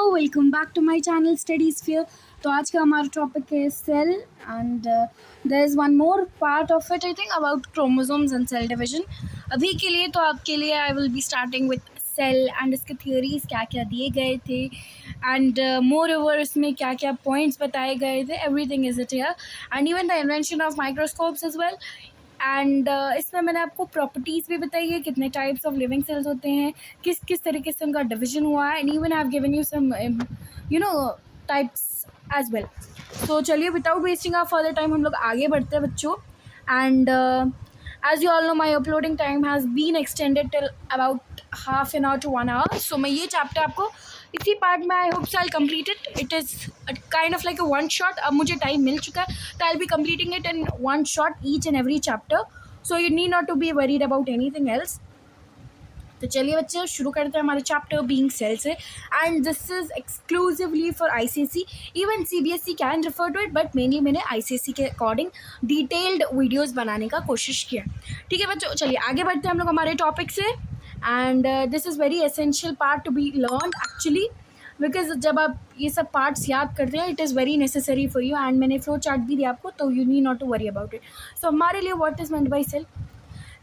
Welcome back to my channel study sphere. तो आज का हमारा टॉपिक है cell and there is one more part of it I think about chromosomes and cell division. अभी के लिए तो आपके लिए I will be starting with cell and इसके थियोरीज क्या क्या दिए गए थे एंड मोर ओवर इसमें क्या क्या पॉइंट्स बताए गए थे। Everything is it here and even the invention of microscopes as well. And इसमें मैंने आपको प्रॉपर्टीज़ भी बताई है, कितने टाइप्स ऑफ लिविंग सेल्स होते हैं, किस किस तरीके से उनका डिविजन हुआ है, and even have given you some types as well. तो चलिए without wasting our further time हम लोग आगे बढ़ते हैं बच्चों। And as you all know my uploading time has been extended till about half an hour to 1 hour. So मैं ये चैप्टर आपको इसी पार्ट में I hope so I complete it is kind of like a one shot. अब मुझे time मिल चुका है तो I be completing it in one shot each and every chapter, so you need not to be worried about anything else. तो चलिए बच्चे शुरू करते हैं हमारे चैप्टर बीइंग सेल से। And this is exclusively for ICSE, even CBSE can refer to it, but mainly मैंने ICSE के अकॉर्डिंग डिटेल्ड वीडियोस बनाने का कोशिश किया। ठीक है बच्चों, चलिए आगे बढ़ते हैं हम लोग हमारे टॉपिक से। And this is very essential part to be learn actually, because जब आप ये सब पार्ट्स याद करते हैं it is very necessary for you. And मैंने फ्लो चार्ट भी दिया आपको, तो you need not to worry about it. So हमारे लिए what is meant by cell?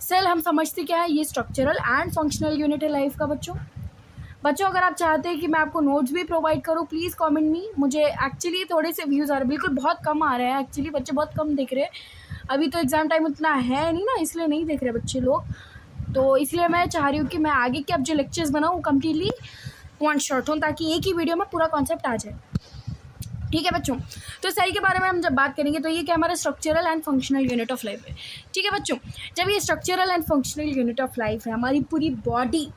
Cell हम समझते क्या है, ये स्ट्रक्चरल एंड फंक्शनल यूनिट है लाइफ का। बच्चों अगर आप चाहते हैं कि मैं आपको नोट्स भी प्रोवाइड करूँ, प्लीज़ कमेंट मी। मुझे एक्चुअली थोड़े से व्यूज़ आ रहे हैं, बिल्कुल बहुत कम आ रहे हैं एक्चुअली, बच्चे बहुत कम देख रहे हैं। अभी तो एग्ज़ाम टाइम उतना है नहीं ना, इसलिए नहीं देख रहे बच्चे लोग। तो इसलिए मैं चाह रही हूँ कि मैं आगे के अब जो लेक्चर्स बनाऊँ कम्प्लीटली वन शॉट हूँ, ताकि एक ही वीडियो में पूरा कॉन्सेप्ट आ जाए। ठीक है बच्चों, तो सेल के बारे में हम जब बात करेंगे तो ये क्या हमारा structural and functional unit of life है। ठीक है बच्चों, जब ये structural and functional unit of life है, हमारी पूरी body,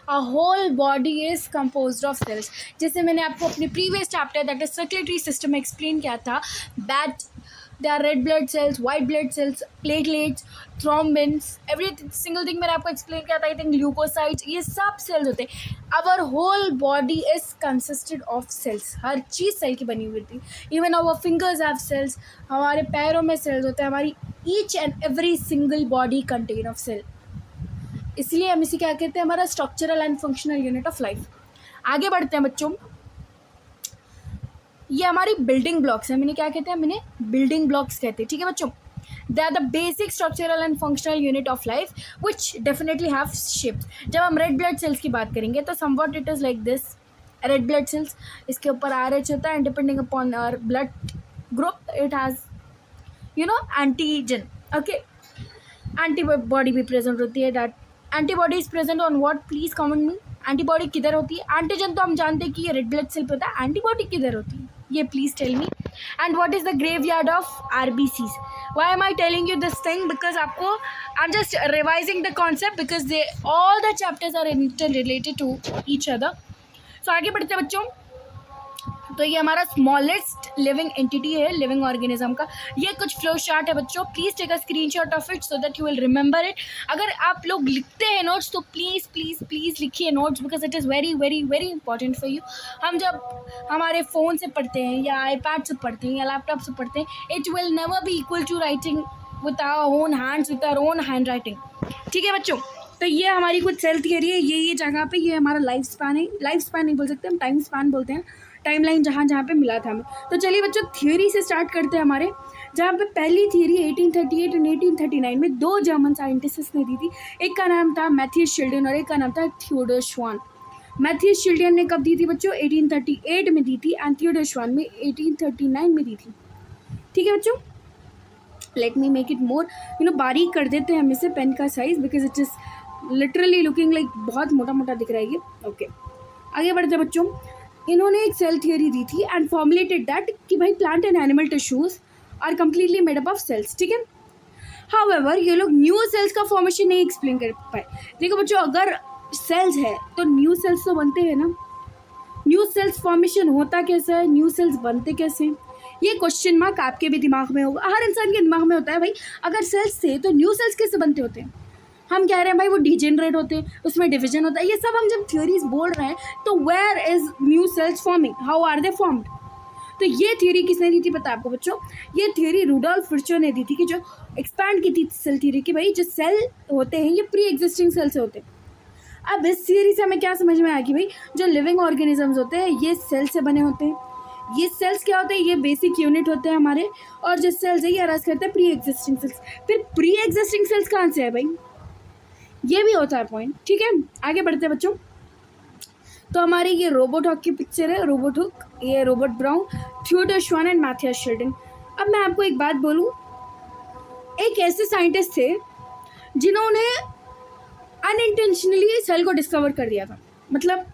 a whole body is composed of cells. जैसे मैंने आपको अपने previous chapter that is circulatory system में एक्सप्लेन किया था, that there are red blood cells, white blood cells, platelets, thrombins, every single thing मैंने आपको एक्सप्लेन किया था। आई थिंक ल्यूकोसाइट्स, ये सब सेल्स होते हैं। Our whole body is consisted of cells, हर चीज़ सेल की बनी हुई थी। Even our fingers have cells, हमारे पैरों में सेल्स होते हैं। हमारी each and every single body content of cell, इसलिए हम इसे क्या कहते हैं, हमारा structural and functional unit of life. आगे बढ़ते हैं बच्चों, ये हमारी बिल्डिंग ब्लॉक्स है। मैंने क्या कहते हैं, मैंने बिल्डिंग ब्लॉक्स कहते हैं। ठीक है बच्चों, they are the basic structural and functional unit of life which definitely have shapes. जब हम रेड ब्लड सेल्स की बात करेंगे तो somewhat it is like this. Red blood cells, इसके ऊपर RH होता है and depending upon our blood group it has antigen, okay, antibody भी प्रेजेंट होती है। That antibody is present on what, please comment me. Antibody किधर होती है? एंटीजन तो हम जानते हैं कि ये रेड ब्लड सेल पे होता है, एंटीबॉडी किधर होती है ये please tell me. And what is the graveyard of RBCs? Why am I telling you this thing? Because आपको I am just revising the concept because they all the chapters are inter related to each other. So आगे बढ़ते हैं बच्चों, तो ये हमारा smallest living entity है, living organism का। ये कुछ फ्लो चार्ट है बच्चों, please take a screenshot of it so that you will remember it. अगर आप लोग लिखते हैं नोट्स तो प्लीज़ प्लीज़ प्लीज़ लिखिए notes, because it is very very very important for you. हम जब हमारे फ़ोन से पढ़ते हैं या iPad से पढ़ते हैं या लैपटॉप से पढ़ते हैं, it will never be equal to writing with our own hands, with our own hand writing. ठीक है बच्चों, तो ये हमारी कुछ सेल थियरी है। ये जगह पे ये हमारा लाइफ स्पैन है, लाइफ स्पैन नहीं बोल सकते हम, टाइम स्पैन बोलते हैं, टाइमलाइन जहाँ जहाँ पे मिला था हमें। तो चलिए बच्चों थियरी से स्टार्ट करते हैं हमारे, जहाँ पे पहली थियरी 1838 और 1839 में दो जर्मन साइंटिस्ट ने दी थी। एक का नाम था मैथ्यूस शिल्डन और एक का नाम था थियोडोर श्वान। मैथ्यूस शिल्डन ने कब दी थी बच्चों? 1838 में दी थी, एंड थियोडोर श्वान में 1839 में दी थी। ठीक है बच्चों, let me make it more बारीक कर देते हैं हम इसे पेन का size, because it is literally looking like बहुत मोटा मोटा दिख रहा है ये। ओके, आगे बढ़ते हैं बच्चों। इन्होंने एक सेल थियोरी दी थी एंड फॉर्मुलेटेड दैट कि भाई plant and animal tissues are completely made up of cells. ठीक है, हाउएवर ये लोग न्यू सेल्स का फॉर्मेशन नहीं एक्सप्लेन कर पाए। देखो बच्चों, अगर सेल्स है तो न्यू सेल्स तो बनते हैं ना, न्यू सेल्स फॉर्मेशन होता कैसे है, न्यू सेल्स बनते कैसे हैं, ये क्वेश्चन मार्क आपके भी दिमाग में होगा, हर इंसान के दिमाग में होता है। भाई अगर सेल्स थे तो न्यू सेल्स कैसे बनते होते हैं? हम कह रहे हैं भाई वो डिजेनरेट होते हैं, उसमें डिवीजन होता है, ये सब हम जब थ्योरीज बोल रहे हैं तो where is new cells forming, how are they formed? तो ये थ्योरी किसने दी थी पता है आपको बच्चों? ये थ्योरी रुडोल्फ विर्चो ने दी थी, कि जो एक्सपैंड की थी सेल थ्योरी की, भाई जो सेल होते हैं ये प्री एग्जिस्टिंग सेल से होते हैं। अब इस सीरीज से हमें क्या समझ में आया कि भाई जो लिविंग ऑर्गेनिजम्स होते हैं ये सेल से बने होते हैं। ये सेल्स क्या होते हैं, ये बेसिक यूनिट होते हैं हमारे, और जो सेल्स है ये अराइज करते हैं प्री एग्जिस्टिंग सेल्स। फिर प्री एग्जिस्टिंग सेल्स कहाँ से है भाई, ये भी होता है पॉइंट। ठीक है, आगे बढ़ते हैं बच्चों। तो हमारी ये रोबोट हॉक की पिक्चर है, रोबोट हुक, ये रॉबर्ट ब्राउन, थियोडोर श्वान एंड मैथियस शिल्डन। अब मैं आपको एक बात बोलूँ, एक ऐसे साइंटिस्ट थे जिन्होंने अनइंटेंशनली सेल को डिस्कवर कर दिया था। मतलब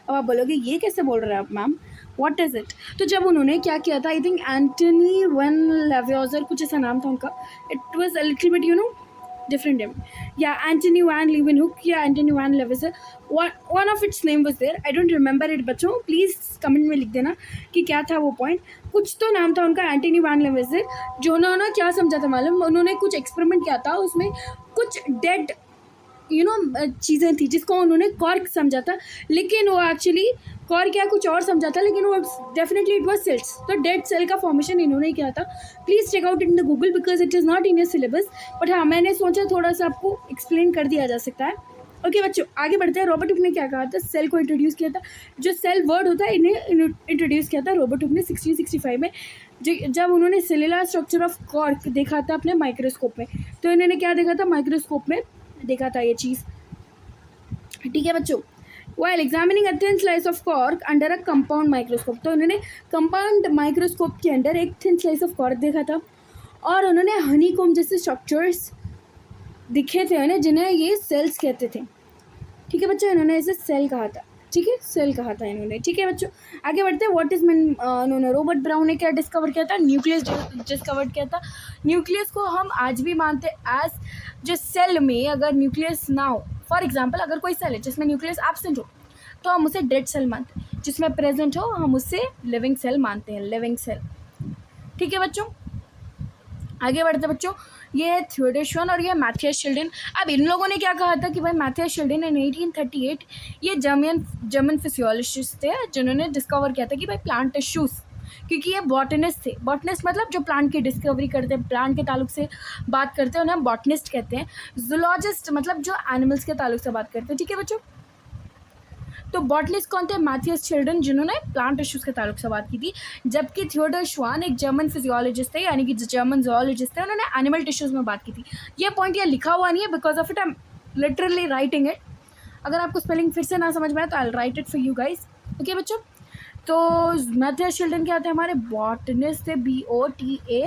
अब आप बोलोगे ये कैसे बोल रहे हैं आप मैम, व्हाट इज़ इट। तो जब उन्होंने क्या किया था, आई थिंक एंटनी वैन लेवियोजर कुछ ऐसा नाम था उनका, it was a little bit different name, yeah, Anthony van Leeuwenhoek, yeah, Anthony van Leeuwenhoek, one of its name was there, I don't remember it। बच्चों प्लीज़ कमेंट में लिख देना कि क्या था वो पॉइंट, कुछ तो नाम था उनका, एंटनी वैन लेवेज़र। जो उन्होंने क्या समझा था मालूम, उन्होंने कुछ एक्सपेरिमेंट किया था, उसमें कुछ डेड चीज़ें थी जिसको उन्होंने कॉर्क समझा था, लेकिन वो एक्चुअली कॉर्क या कुछ और समझा था, लेकिन वो डेफिनेटली इट वाज सेल्स। तो डेड सेल का फॉर्मेशन इन्होंने किया था। Please check out in the Google because it is not in your syllabus, but हाँ मैंने सोचा थोड़ा सा आपको एक्सप्लेन कर दिया जा सकता है। ओके बच्चों आगे बढ़ते हैं। रॉबर्ट हुक ने क्या कहा था, सेल को इंट्रोड्यूस किया था, जो सेल वर्ड होता है इन्हें इंट्रोड्यूस किया था रॉबर्ट हुक ने 1665 में, जब उन्होंने सेलुलर स्ट्रक्चर ऑफ कॉर्क देखा था अपने माइक्रोस्कोप में। तो इन्होंने क्या देखा था, माइक्रोस्कोप में देखा था ये चीज़। ठीक है बच्चों, while examining a thin slice of cork under a compound microscope, तो उन्होंने कंपाउंड माइक्रोस्कोप के अंदर एक थिन स्लाइस ऑफ कॉर्क देखा था, और उन्होंने हनीकॉम्ब जैसे स्ट्रक्चर्स दिखे थे उन्हें, जिन्हें ये सेल्स कहते थे। ठीक है बच्चों, इन्होंने इसे सेल कहा था। ठीक है, सेल कहा था इन्होंने। ठीक है बच्चों आगे बढ़ते हैं। व्हाट इज उन्होंने रॉबर्ट ब्राउन ने क्या डिस्कवर किया था, न्यूक्लियस डिस्कवर किया था। न्यूक्लियस को हम आज भी मानते हैं एज, जो सेल में अगर न्यूक्लियस ना हो, फॉर एग्जाम्पल अगर कोई सेल है जिसमें न्यूक्लियस एब्सेंट हो तो हम उसे डेड सेल मानते हैं, जिसमें प्रेजेंट हो हम उसे लिविंग सेल मानते हैं, लिविंग सेल। ठीक है बच्चों आगे बढ़ते बच्चों, ये है थियोडोर श्वान और ये मैथियस शिल्डन। अब इन लोगों ने क्या कहा था कि भाई मैथियस शिल्डन इन 1838 ये जर्मन फिजियोलॉजिस्ट थे जिन्होंने डिस्कवर किया था कि भाई प्लांट टिश्यूज़, क्योंकि ये बॉटनिस्ट थे। बॉटनिस्ट मतलब जो प्लांट की डिस्कवरी करते हैं, प्लांट के ताल्लुक से बात करते हैं, उन्हें हम बॉटनिस्ट कहते हैं। जूलॉजिस्ट मतलब जो एनिमल्स के ताल्लुक से बात करते हैं। ठीक है बच्चों, तो बॉटनिस्ट कौन थे, मैथियस शिल्डन, जिन्होंने प्लांट टिश्यूज़ के ताल्लुक से बात की थी, जबकि थियोडोर श्वान एक जर्मन फिजियोलॉजिस्ट थे, यानी कि जर्मन जोलॉजिस्ट थे, उन्होंने एनिमल टिश्यूज़ में बात की थी। ये पॉइंट यहाँ लिखा हुआ नहीं है, because of it I am literally writing it. अगर आपको स्पेलिंग फिर से ना समझ में आए तो I will write it for you guys. Okay बच्चों, तो मैथियस शिल्डन क्या थे, हमारे बॉटनिस्ट थे, BOTANIST,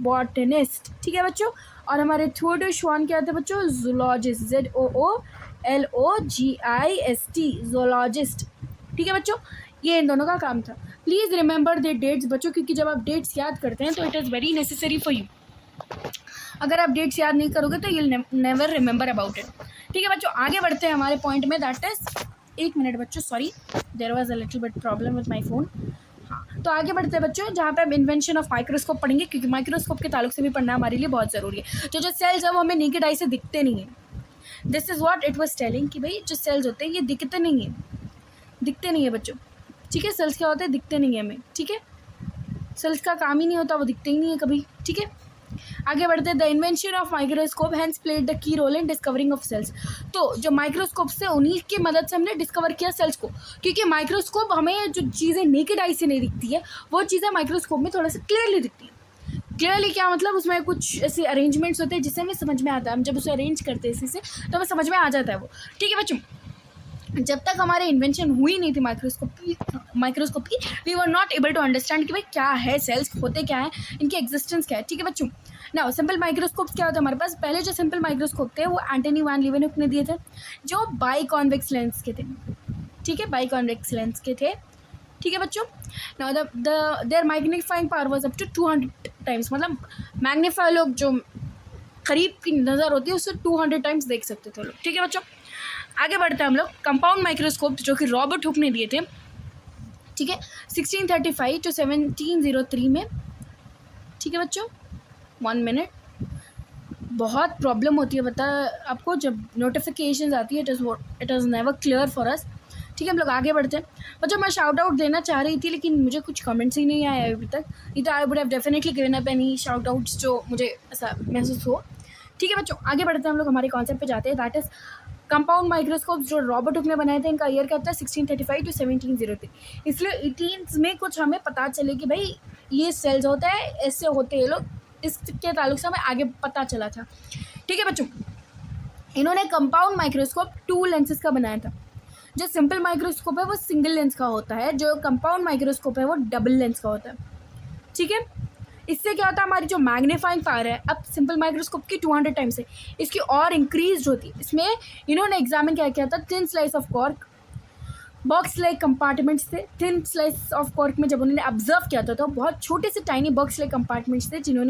बॉटनिस्ट। ठीक है बच्चों, और हमारे थियोडोर श्वान क्या थे बच्चों, जूलॉजिस्ट, ZOOLOGIST, जोलॉजिस्ट। ठीक है बच्चों, ये इन दोनों का काम था। प्लीज़ रिमेंबर द डेट्स बच्चों, क्योंकि जब आप डेट्स याद करते हैं तो it is very necessary for you. अगर आप डेट्स याद नहीं करोगे तो you'll never remember about it. ठीक है बच्चों आगे बढ़ते हैं हमारे पॉइंट में, दैट इज़, एक मिनट बच्चों, sorry there was a little bit problem with my phone. हाँ, तो आगे बढ़ते हैं बच्चों, जहाँ पे हम इन्वेंशन ऑफ माइक्रोस्कोप पढ़ेंगे, क्योंकि माइक्रोस्कोप के ताल्लुक से भी पढ़ना हमारे लिए बहुत ज़रूरी है। जो सेल्स है वो हमें नेकेड आई से दिखते नहीं है। This is what it was telling कि भाई जो सेल्स होते हैं ये दिखते नहीं है, दिखते नहीं है बच्चों। ठीक है, सेल्स क्या होते हैं, दिखते नहीं है हमें। ठीक है, सेल्स का काम ही नहीं होता, वो दिखते ही नहीं है कभी। ठीक है, आगे बढ़ते हैं। The invention of microscope has played the key role in discovering of cells. तो जो माइक्रोस्कोप से, उन्हीं की मदद से हमने डिस्कवर किया सेल्स को, क्योंकि माइक्रोस्कोप हमें जो चीज़ें नेकेड आई से नहीं दिखती है वो चीज़ें माइक्रोस्कोप में थोड़ा सा क्लियरली दिखती है। क्लियरली क्या मतलब, उसमें कुछ ऐसे अरेंजमेंट्स होते हैं जिससे हमें समझ में आता है। हम जब उसे अरेंज करते हैं इसी से तो हमें समझ में आ जाता है वो। ठीक है बच्चों, जब तक हमारे इन्वेंशन हुई नहीं थी माइक्रोस्कोप की, we were not able to understand कि भाई क्या है सेल्स, होते क्या है, इनकी एग्जिस्टेंस क्या है। ठीक है बच्चों, ना सिंपल माइक्रोस्कोप क्या होता है हमारे पास, पहले जो सिंपल माइक्रोस्कोप थे वो एंटनी वैन लीeuwenhoek ने दिए थे, जो बाई कॉन्वेक्स लेंस के थे। ठीक है, बाई कॉन्वेक्स लेंस के थे। ठीक है बच्चों, now there magnifying power was up to 200 times, मतलब मैग्नीफाई लोग जो करीब की नज़र होती है उससे 200 टाइम्स देख सकते थे लोग। ठीक है बच्चों, आगे बढ़ते हैं हम लोग। कंपाउंड माइक्रोस्कोप जो कि रॉबर्ट हुक ने दिए थे, ठीक है, 1635 टू 1703 में। ठीक है बच्चों, 1 मिनट, बहुत प्रॉब्लम होती है पता आपको जब नोटिफिकेशन आती है, it is never clear for us. ठीक है, हम लोग आगे बढ़ते हैं बच्चों। मैं शाउट आउट देना चाह रही थी लेकिन मुझे कुछ कमेंट्स ही नहीं आए अभी तक, नहीं तो I would have definitely given up any shout outs जो मुझे ऐसा महसूस हो। ठीक है बच्चों, आगे बढ़ते हैं हम लोग, हमारे कॉन्सेप्ट पे जाते हैं, दैट इज कंपाउंड माइक्रोस्कोप जो रॉबर्ट हुक ने बनाए थे। इनका ईयर क्या होता है 1635 टू 1703, इसलिए 18th में कुछ हमें पता चले कि भाई ये सेल्स होता है, ऐसे होते हैं लोग, इसके ताल्लुक से हमें आगे पता चला था। ठीक है बच्चों, इन्होंने कंपाउंड माइक्रोस्कोप 2 लेंसेज का बनाया था। जो सिंपल माइक्रोस्कोप है वो सिंगल लेंस का होता है, जो कंपाउंड माइक्रोस्कोप है वो डबल लेंस का होता है। ठीक है, इससे क्या होता है, हमारी जो मैग्नीफाइंग पावर है अब सिंपल माइक्रोस्कोप की 200 टाइम्स है, इसकी और इंक्रीज होती है। इसमें इन्होंने एग्जामिन क्या किया था, thin slice of cork, box like compartments थे। थिन स्लाइस ऑफ कॉर्क में जब उन्होंने ऑब्जर्व किया था तो बहुत छोटे से टाइनी बॉक्स लाइक कंपार्टमेंट्स थे जिन्हें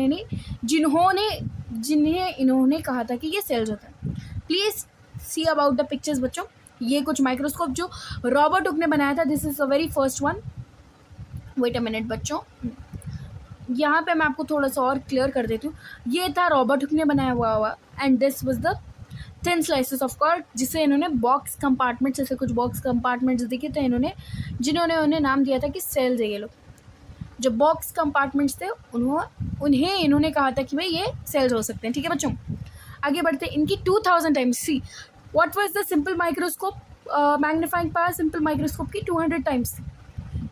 इन्होंने कहा था कि ये सेल्स होता है। Please see about the pictures बच्चों। ये कुछ माइक्रोस्कोप जो रॉबर्ट हुक ने बनाया था, this is the very first one. Wait a minute बच्चों, यहाँ पे मैं आपको थोड़ा सा और क्लियर कर देती हूँ। ये था रॉबर्ट हुक ने बनाया हुआ and this was the thin slices of cork, जिसे इन्होंने बॉक्स कंपार्टमेंट्स, जैसे कुछ बॉक्स कंपार्टमेंट्स दिखे थे जिन्होंने उन्हें नाम दिया था कि सेल्स है ये लोग। जो बॉक्स कंपार्टमेंट्स थे उन्हें इन्होंने कहा था कि भाई ये सेल्स हो सकते हैं। ठीक है बच्चों, आगे बढ़ते हैं। इनकी 2000 times, see what was the simple microscope magnifying power simple microscope की 200 टाइम्स थी।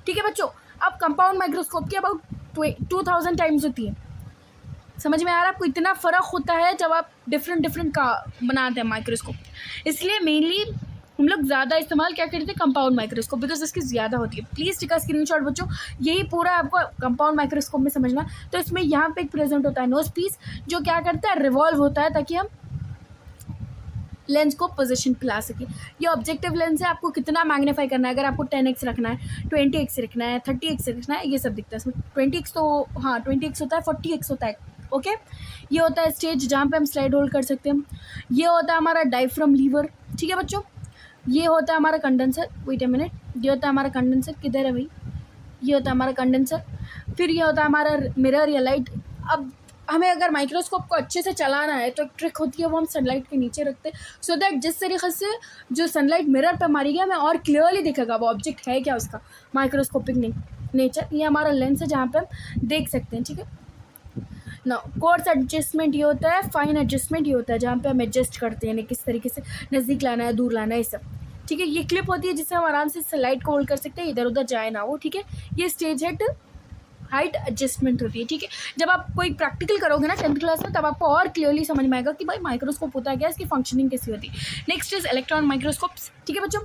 ठीक है बच्चों, अब कंपाउंड माइक्रोस्कोप की अबाउट 2000 टाइम्स होती है। समझ में आ रहा है आपको, इतना फ़र्क होता है जब आप डिफरेंट का बनाते हैं माइक्रोस्कोप। इसलिए मेनली हम लोग ज़्यादा इस्तेमाल क्या करते हैं, कंपाउंड माइक्रोस्कोप, बिकॉज इसकी ज़्यादा होती है। प्लीज़ टिका स्क्रीनशॉट बच्चों, यही पूरा आपको कंपाउंड माइक्रोस्कोप में समझना। तो इसमें यहाँ पे एक प्रेजेंट होता है नोज पीस, जो क्या करता है, रिवॉल्व होता है ताकि हम लेंस को पोजीशन पे ला सके। ये ऑब्जेक्टिव लेंस है, आपको कितना मैग्नीफाई करना है, अगर आपको 10x रखना है, 20x रखना है, 30x रखना है, ये सब दिखता है इसमें। 20x तो हाँ 20x होता है, 40x होता है। ओके, ये होता है स्टेज जहाँ पे हम स्लाइड होल्ड कर सकते हैं। ये होता है हमारा डायफ्राम लीवर। ठीक है बच्चों, ये होता है हमारा कंडेंसर। वेट अ मिनट, ये होता है हमारा कंडेंसर, किधर है भाई, ये होता है हमारा कंडेंसर। फिर ये होता है हमारा मिरर या लाइट। अब हमें अगर माइक्रोस्कोप को अच्छे से चलाना है तो एक ट्रिक होती है, वो हम सनलाइट के नीचे रखते हैं, सो दैट जिस तरीके से जो सनलाइट मिरर पे मारी गई हमें और क्लियरली दिखेगा वो ऑब्जेक्ट है क्या, उसका माइक्रोस्कोपिक नेचर। ये हमारा लेंस है जहाँ पे हम देख सकते हैं। ठीक है ना, कोर्स एडजस्टमेंट ये होता है, फाइन एडजस्टमेंट ये होता है जहाँ पे हम एडजस्ट करते हैं किस तरीके से नज़दीक लाना है, दूर लाना है, ये सब। ठीक है, ये क्लिप होती है जिससे हम आराम से लाइट को होल्ड कर सकते हैं, इधर उधर जाए ना वो। ठीक है, ये स्टेज हाइट एडजस्टमेंट होती है। ठीक है, जब आप कोई प्रैक्टिकल करोगे ना 10th क्लास में, तब आपको और क्लियरली समझ में आएगा कि भाई माइक्रोस्कोप होता है क्या, इसकी फंक्शनिंग कैसी होती है। Next is electron microscopes. ठीक है बच्चों,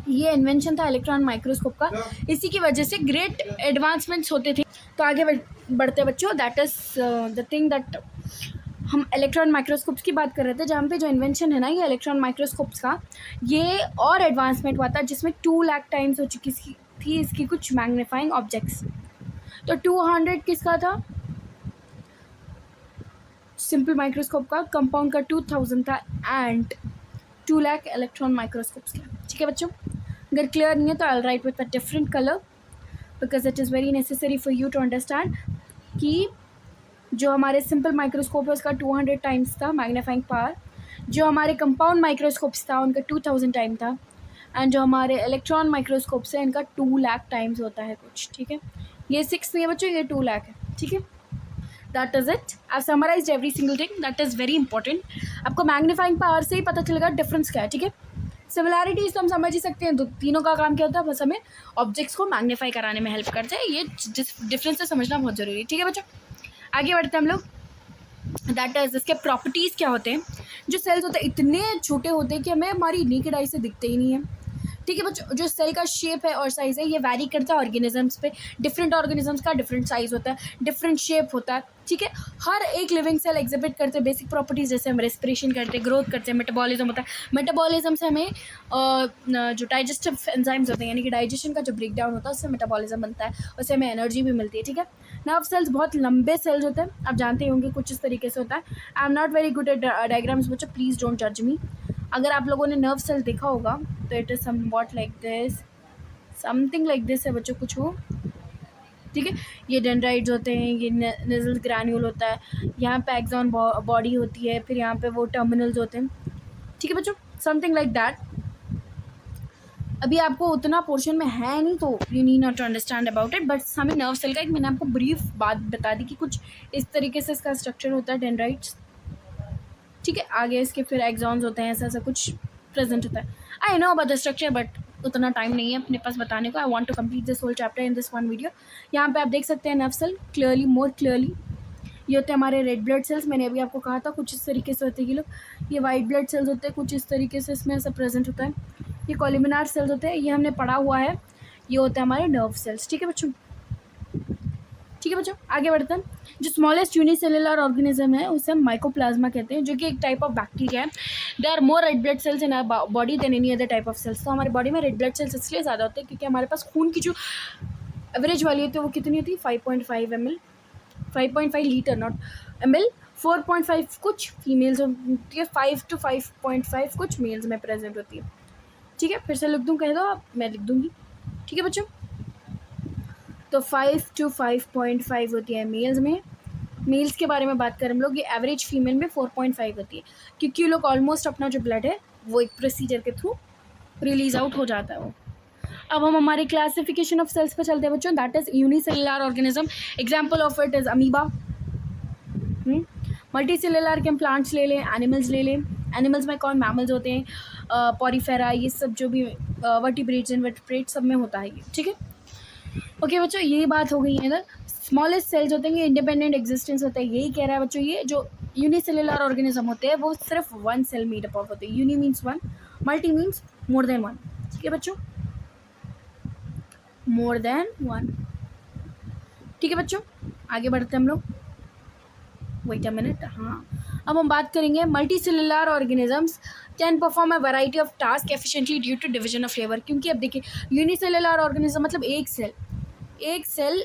ये इन्वेंशन था इलेक्ट्रॉन माइक्रोस्कोप का, इसी की वजह से ग्रेट एडवांसमेंट्स होते थे। तो आगे बढ़ते बच्चों, that is the thing that हम इलेक्ट्रॉन माइक्रोस्कोप्स की बात कर रहे थे, जहाँ पे जो इन्वेंशन है ना ये इलेक्ट्रॉन माइक्रोस्कोप्स का, ये और एडवांसमेंट हुआ था जिसमें 2 लाख टाइम्स हो चुकी थी इसकी कुछ मैग्नीफाइंग ऑब्जेक्ट्स। तो 200 किसका था, सिंपल माइक्रोस्कोप का, कंपाउंड का 2000 था, एंड 2 लाख इलेक्ट्रॉन माइक्रोस्कोप्स का। ठीक है बच्चों, अगर क्लियर नहीं है तो I write with a different colour because it is very necessary for you to understand कि जो हमारे सिंपल माइक्रोस्कोप है उसका 200 टाइम्स था मैग्नीफाइंग पावर, जो हमारे कंपाउंड माइक्रोस्कोप्स था उनका 2000 टाइम था, एंड जो हमारे इलेक्ट्रॉन माइक्रोस्कोप्स है इनका 2 लाख टाइम्स होता है कुछ। ठीक है, ये 6 नहीं है बच्चों, ये 2 लाख है। ठीक है, that is it, I summarised every single thing, that is very important. आपको मैग्नीफाइंग पावर से ही पता चलेगा डिफरेंस क्या है। ठीक है, सिमिलैरिटीज़ तो हम समझ ही सकते हैं, तीनों का काम क्या होता है, बस हमें ऑब्जेक्ट्स को मैग्नीफाई कराने में हेल्प करते हैं। ये डिफरेंस समझना बहुत ज़रूरी है। ठीक है बच्चों, आगे बढ़ते हैं हम लोग, दैट इज इसके प्रॉपर्टीज़ क्या होते हैं। जो सेल्स होते हैं इतने छोटे होते हैं कि हमें हमारी नेकेड आई से दिखते ही नहीं है। ठीक है बच्चों, जो सेल का शेप है और साइज़ है ये वैरी करता है ऑर्गेनिजम्स पे। डिफरेंट ऑर्गेनिजम्स का डिफरेंट साइज़ होता है, डिफरेंट शेप होता है। ठीक है, हर एक लिविंग सेल एग्जिबिट करते हैं बेसिक प्रॉपर्टीज़, जैसे हम रेस्पिरेशन करते हैं, ग्रोथ करते हैं, मेटाबॉलिज्म होता है। मेटाबॉलिज्म से हमें जो डाइजेस्टिव एंजाइम्स होते हैं यानी कि डाइजेशन का जो ब्रेकडाउन होता है उससे मेटाबॉलिज्म बनता है, उससे हमें एनर्जी भी मिलती है। ठीक है, नर्व सेल्स बहुत लंबे सेल्स होते हैं, आप जानते होंगे कुछ इस तरीके से होता है। आई am not very good at diagrams बच्चों, प्लीज़ डोंट जज मी। अगर आप लोगों ने नर्व सेल देखा होगा तो it is somewhat like this, something like this है बच्चों, कुछ हो। ठीक है, ये डेंड्राइट्स होते हैं, ये नेजल ग्रैन्यूल होता है, यहाँ पे एक्सॉन बॉडी होती है, फिर यहाँ पे वो टर्मिनल्स होते हैं। ठीक है बच्चों, समथिंग लाइक दैट। अभी आपको उतना पोर्शन में है नहीं तो you need not to understand about it, but हमें नर्व सेल का एक मैंने आपको ब्रीफ बात बता दी कि कुछ इस तरीके से इसका स्ट्रक्चर होता है डेंड्राइट्स। ठीक है। आगे इसके फिर एक्सॉन्स होते हैं, ऐसा ऐसा कुछ प्रेजेंट होता है। I know about the structure but उतना टाइम नहीं है अपने पास बताने को। I want to complete this whole chapter in this one video. यहाँ पे आप देख सकते हैं nerve cell clearly, more clearly. ये होते हैं हमारे रेड ब्लड सेल्स, मैंने अभी आपको कहा था कुछ इस तरीके से होते हैं ये लोग। ये वाइट ब्लड सेल्स होते हैं, कुछ इस तरीके से इसमें ऐसा प्रेजेंट होता है। ये कॉल्यूमिनार सेल्स होते हैं, ये हमने पढ़ा हुआ है। ये होते हैं हमारे नर्व सेल्स, ठीक है बच्चों। ठीक है बच्चों, आगे बढ़ते हैं। जो स्मॉलेस्ट यूनिसेलुलर ऑर्गेनिज्म है उसे हम माइकोप्लाज्मा कहते हैं, जो कि एक टाइप ऑफ बैक्टीरिया है। They are more red blood cells in our body than any other type of cells. तो हमारे बॉडी में रेड ब्लड सेल्स इसलिए ज़्यादा होते हैं क्योंकि हमारे पास खून की जो एवरेज वाली होती है वो कितनी होती है, 5.5 ml, 5.5 लीटर नॉट ml। 4.5 कुछ फीमेल्स होती है, 5 to 5.5 कुछ मेल्स में प्रेजेंट होती है। ठीक है, फिर से लिख दूँ, कह दो आप, मैं लिख दूँगी। ठीक है बच्चों, तो 5 to 5.5 होती है मेल्स में। मेल्स के बारे में बात करें हम लोग, ये एवरेज फीमेल में 4.5 होती है, क्योंकि ये लोग ऑलमोस्ट अपना जो ब्लड है वो एक प्रोसीजर के थ्रू रिलीज आउट हो जाता है वो। अब हम हमारे क्लासिफिकेशन ऑफ सेल्स पे चलते हैं बच्चों। That is unicellular organism. Example of it is amoeba. Multi cellular के हम प्लांट्स ले लें, एनिमल्स ले लें। एनिमल्स में कौन, मैमल्स होते हैं, पॉरीफेरा, ये सब जो भी वर्टिब्रेट्स इनवर्टिब्रेट्स सब में होता है ये। ठीक है, ओके बच्चों, ये बात हो गई है इधर। स्मॉलेस्ट सेल्स होते हैं, ये इंडिपेंडेंट एग्जिस्टेंस होता है, यही कह रहा है बच्चों। ये जो यूनिसेलुलर ऑर्गेनिज्म होते हैं वो सिर्फ one cell made up of होते हैं। Uni means one, multi means more than one. ठीक है बच्चों, मोर देन वन। ठीक है बच्चों, आगे बढ़ते हैं हम लोग। वेट अ मिनट, हाँ, अब हम बात करेंगे multicellular organisms can perform a variety of task efficiently due to division of labour. क्योंकि अब देखिए, यूनिसेलुलर ऑर्गेनिज्म मतलब एक सेल